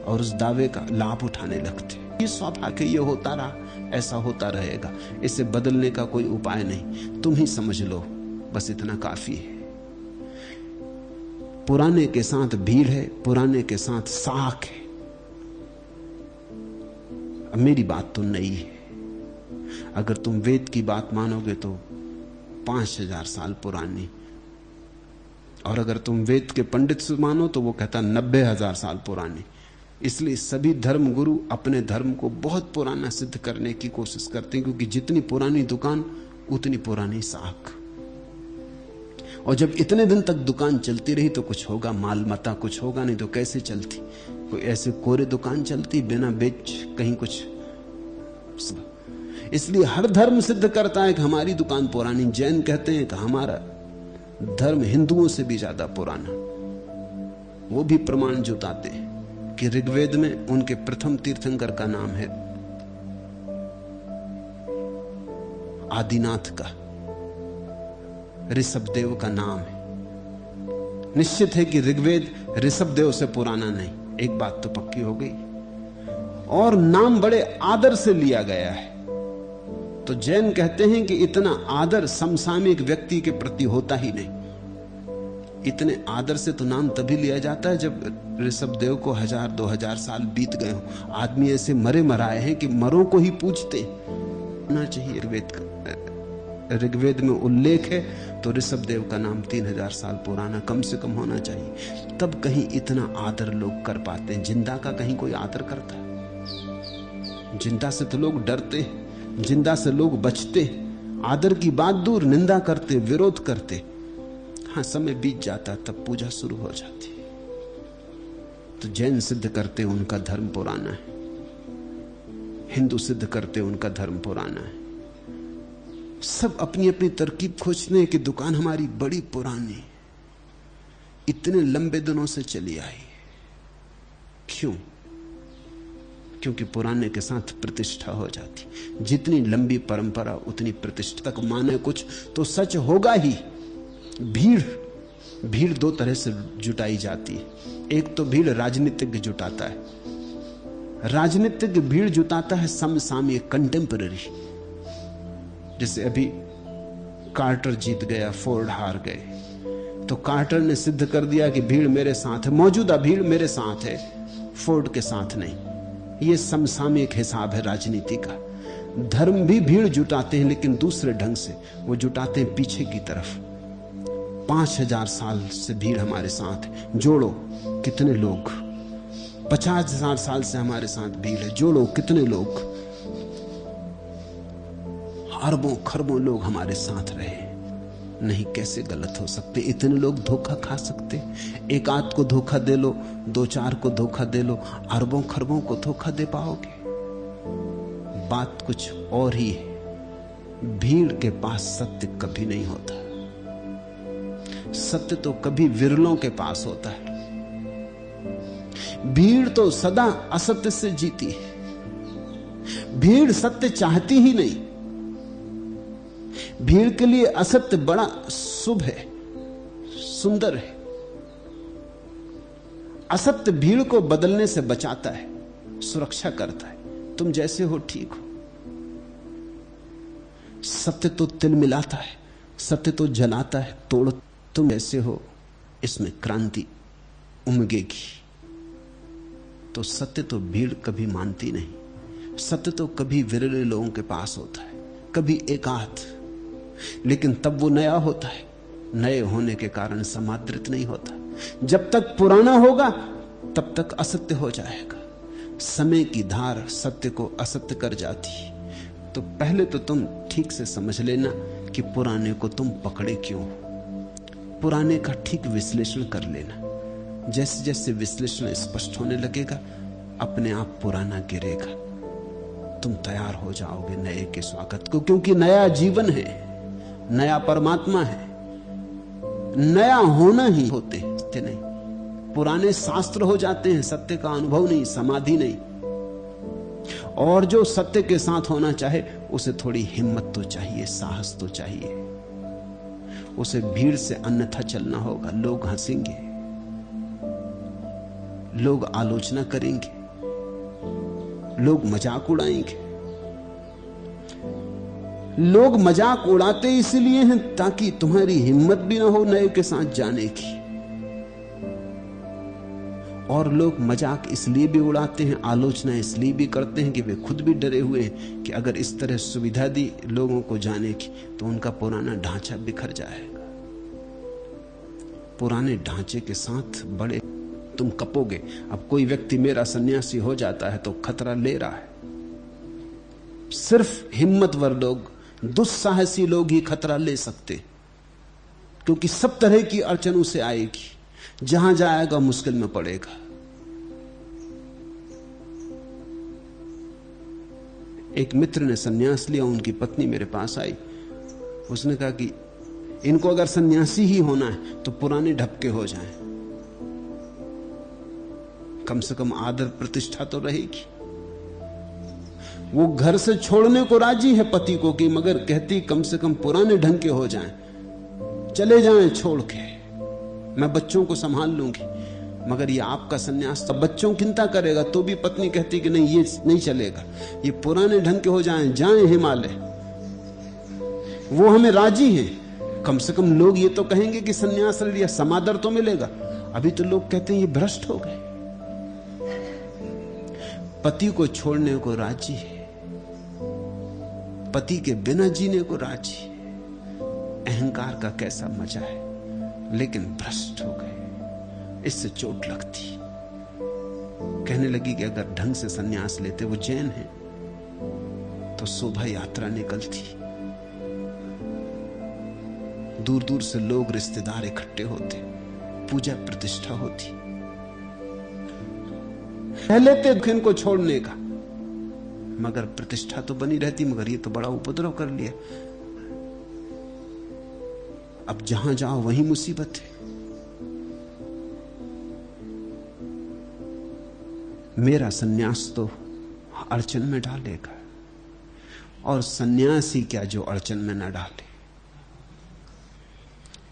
और उस दावे का लाभ उठाने लगते। ये स्वाभाविक है, ये होता रहा, ऐसा होता रहेगा, इसे बदलने का कोई उपाय नहीं। तुम ही समझ लो, बस इतना काफी है। पुराने के साथ भीड़ है, पुराने के साथ साख है। अब मेरी बात तो नई है। अगर तुम वेद की बात मानोगे तो 5000 साल पुरानी, और अगर तुम वेद के पंडित से मानो तो वो कहता 90,000 साल पुरानी। इसलिए सभी धर्म गुरु अपने धर्म को बहुत पुराना सिद्ध करने की कोशिश करते हैं, क्योंकि जितनी पुरानी दुकान उतनी पुरानी साख। और जब इतने दिन तक दुकान चलती रही तो कुछ होगा, माल मता कुछ होगा, नहीं तो कैसे चलती? कोई ऐसे कोरे दुकान चलती बिना बेच कहीं कुछ? इसलिए हर धर्म सिद्ध करता है कि हमारी दुकान पुरानी। जैन कहते हैं कि हमारा धर्म हिंदुओं से भी ज्यादा पुराना। वो भी प्रमाण जुटाते हैं कि ऋग्वेद में उनके प्रथम तीर्थंकर का नाम है आदिनाथ का, ऋषभदेव का नाम है। निश्चित है कि ऋग्वेद ऋषभदेव से पुराना नहीं, एक बात तो पक्की हो गई। और नाम बड़े आदर से लिया गया है। तो जैन कहते हैं कि इतना आदर समसामयिक व्यक्ति के प्रति होता ही नहीं। इतने आदर से तो नाम तभी लिया जाता है जब ऋषभदेव को 1000-2000 साल बीत गए हो। आदमी ऐसे मरे मराए हैं कि मरों को ही पूछते होना चाहिए। ऋग्वेद में उल्लेख है तो ऋषभदेव का नाम 3000 साल पुराना कम से कम होना चाहिए, तब कहीं इतना आदर लोग कर पाते हैं। जिंदा का कहीं कोई आदर करता है? जिंदा से तो लोग डरते, जिंदा से लोग बचते, आदर की बात दूर, निंदा करते, विरोध करते। हाँ, समय बीत जाता तब पूजा शुरू हो जाती। तो जैन सिद्ध करते उनका धर्म पुराना है, हिंदू सिद्ध करते उनका धर्म पुराना है। सब अपनी अपनी तरकीब खोजते हैं कि दुकान हमारी बड़ी पुरानी, इतने लंबे दिनों से चली आई। क्यों? क्योंकि पुराने के साथ प्रतिष्ठा हो जाती। जितनी लंबी परंपरा उतनी प्रतिष्ठा। तक माने कुछ तो सच होगा ही। भीड़ दो तरह से जुटाई जाती है। एक तो भीड़ राजनीतिज्ञ जुटाता है। राजनीतिज्ञ भीड़ जुटाता है समसामयिक, कंटेम्पररी। जैसे अभी कार्टर जीत गया, फोर्ड हार गए, तो कार्टर ने सिद्ध कर दिया कि भीड़ मेरे साथ है, मौजूदा भीड़ मेरे साथ है, फोर्ड के साथ नहीं। यह समसामयिक हिसाब है राजनीति का। धर्म भी भीड़ जुटाते हैं, लेकिन दूसरे ढंग से। वो जुटाते हैं पीछे की तरफ। 5000 साल से भीड़ हमारे साथ है, जोड़ो कितने लोग। 50,000 साल से हमारे साथ भीड़ है, जोड़ो कितने लोग। अरबों खरबों लोग हमारे साथ रहे, नहीं कैसे गलत हो सकते? इतने लोग धोखा खा सकते? एक आध को धोखा दे लो, 2-4 को धोखा दे लो, अरबों खरबों को धोखा दे पाओगे? बात कुछ और ही है। भीड़ के पास सत्य कभी नहीं होता। सत्य तो कभी विरलों के पास होता है। भीड़ तो सदा असत्य से जीती है। भीड़ सत्य चाहती ही नहीं। भीड़ के लिए असत्य बड़ा शुभ है, सुंदर है। असत्य भीड़ को बदलने से बचाता है, सुरक्षा करता है। तुम जैसे हो ठीक हो। सत्य तो तिल मिलाता है, सत्य तो जलाता है, तोड़। तुम जैसे हो, इसमें क्रांति उमगेगी। तो सत्य तो भीड़ कभी मानती नहीं। सत्य तो कभी विरले लोगों के पास होता है, कभी एकाध, लेकिन तब वो नया होता है। नए होने के कारण समादृत नहीं होता। जब तक पुराना होगा तब तक असत्य हो जाएगा। समय की धार सत्य को असत्य कर जाती। तो पहले तो तुम ठीक से समझ लेना कि पुराने को तुम पकड़े क्यों। पुराने का ठीक विश्लेषण कर लेना। जैसे जैसे विश्लेषण स्पष्ट होने लगेगा, अपने आप पुराना गिरेगा। तुम तैयार हो जाओगे नए के स्वागत को, क्योंकि नया जीवन है, नया परमात्मा है। नया होना ही होते सत्य नहीं। पुराने शास्त्र हो जाते हैं, सत्य का अनुभव नहीं, समाधि नहीं। और जो सत्य के साथ होना चाहे उसे थोड़ी हिम्मत तो चाहिए, साहस तो चाहिए। उसे भीड़ से अन्यथा चलना होगा। लोग हंसेंगे, लोग आलोचना करेंगे, लोग मजाक उड़ाएंगे। लोग मजाक उड़ाते इसलिए हैं ताकि तुम्हारी हिम्मत भी ना हो नए के साथ जाने की। और लोग मजाक इसलिए भी उड़ाते हैं, आलोचना इसलिए भी करते हैं कि वे खुद भी डरे हुए हैं कि अगर इस तरह सुविधा दी लोगों को जाने की तो उनका पुराना ढांचा बिखर जाएगा। पुराने ढांचे के साथ बड़े तुम कपोगे। अब कोई व्यक्ति मेरा सन्यासी हो जाता है तो खतरा ले रहा है। सिर्फ हिम्मतवर लोग, दुस्साहसी लोग ही खतरा ले सकते, क्योंकि सब तरह की अड़चनों से आएगी। जहां जाएगा मुश्किल में पड़ेगा। एक मित्र ने सन्यास लिया, उनकी पत्नी मेरे पास आई। उसने कहा कि इनको अगर सन्यासी ही होना है तो पुराने ढपके हो जाएं, कम से कम आदर प्रतिष्ठा तो रहेगी। वो घर से छोड़ने को राजी है पति को कि, मगर कहती कम से कम पुराने ढंग के हो जाएं, चले जाएं छोड़ के, मैं बच्चों को संभाल लूंगी। मगर ये आपका सन्यास तो बच्चों की चिंता करेगा तो भी पत्नी कहती कि नहीं ये नहीं चलेगा, ये पुराने ढंग के हो जाएं हिमालय, वो हमें राजी हैं। कम से कम लोग ये तो कहेंगे कि सन्यास ले लिया, समादर तो मिलेगा। अभी तो लोग कहते हैं ये भ्रष्ट हो गए। पति को छोड़ने को राजी है, पति के बिना जीने को राजी है। अहंकार का कैसा मजा है, लेकिन भ्रष्ट हो गए, इससे चोट लगती। कहने लगी कि अगर ढंग से सन्यास लेते, वो जैन है, तो शोभा यात्रा निकलती, दूर दूर से लोग रिश्तेदार इकट्ठे होते, पूजा प्रतिष्ठा होती। लेते इनको छोड़ने का, मगर प्रतिष्ठा तो बनी रहती, मगर ये तो बड़ा उपद्रव कर लिया। अब जहां जाओ वहीं मुसीबत है। मेरा सन्यास तो अड़चन में डालेगा, और सन्यासी क्या जो अड़चन में ना डाले,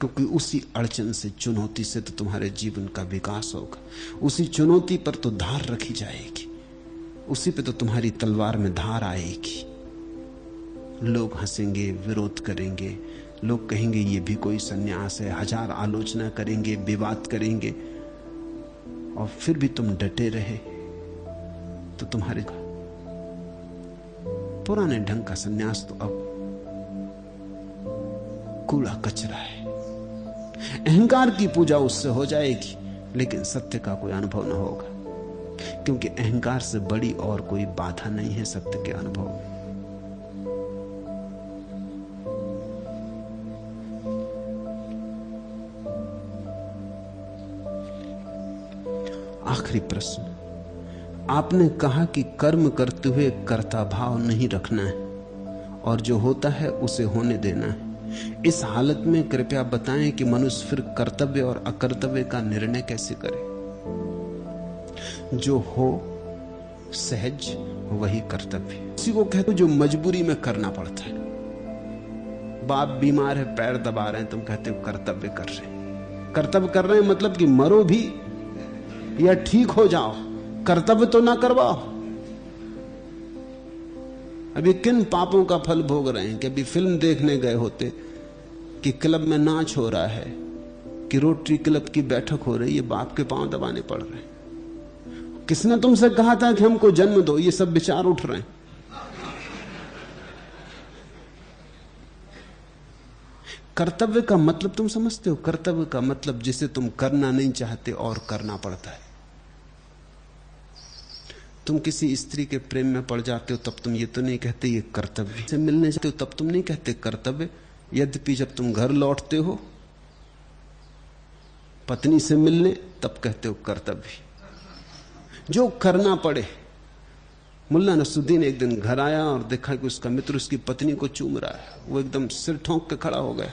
क्योंकि उसी अड़चन से, चुनौती से तो तुम्हारे जीवन का विकास होगा। उसी चुनौती पर तो धार रखी जाएगी, उसी पे तो तुम्हारी तलवार में धार आएगी। लोग हंसेंगे, विरोध करेंगे, लोग कहेंगे ये भी कोई सन्यास है, हजार आलोचना करेंगे, विवाद करेंगे, और फिर भी तुम डटे रहे तो तुम्हारे पुराने ढंग का सन्यास तो अब कूड़ा कचरा है। अहंकार की पूजा उससे हो जाएगी, लेकिन सत्य का कोई अनुभव न होगा, क्योंकि अहंकार से बड़ी और कोई बाधा नहीं है सत्य के अनुभव में। आखिरी प्रश्न, आपने कहा कि कर्म करते हुए कर्ता भाव नहीं रखना है और जो होता है उसे होने देना है। इस हालत में कृपया बताएं कि मनुष्य फिर कर्तव्य और अकर्तव्य का निर्णय कैसे करे। जो हो सहज वही कर्तव्य। किसी को कहते हो जो मजबूरी में करना पड़ता है। बाप बीमार है, पैर दबा रहे हैं, तुम कहते हो कर्तव्य कर रहे हैं। कर्तव्य कर रहे हैं मतलब कि मरो भी या ठीक हो जाओ, कर्तव्य तो ना करवाओ। अभी किन पापों का फल भोग रहे हैं कि अभी फिल्म देखने गए होते कि क्लब में नाच हो रहा है, कि रोटरी क्लब की बैठक हो रही है, बाप के पांव दबाने पड़ रहे हैं। किसने तुमसे कहा था कि हमको जन्म दो? ये सब विचार उठ रहे हैं। कर्तव्य का मतलब तुम समझते हो? कर्तव्य का मतलब जिसे तुम करना नहीं चाहते और करना पड़ता है। तुम किसी स्त्री के प्रेम में पड़ जाते हो तब तुम ये तो नहीं कहते ये कर्तव्य। से मिलने जाते हो तब तुम नहीं कहते कर्तव्य। यद्यपि जब तुम घर लौटते हो पत्नी से मिलने तब कहते हो कर्तव्य। जो करना पड़े। मुल्ला नसरुद्दीन एक दिन घर आया और देखा कि उसका मित्र उसकी पत्नी को चूम रहा है। वो एकदम सिर ठोंक के खड़ा हो गया।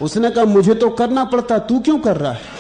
उसने कहा मुझे तो करना पड़ता, तू क्यों कर रहा है?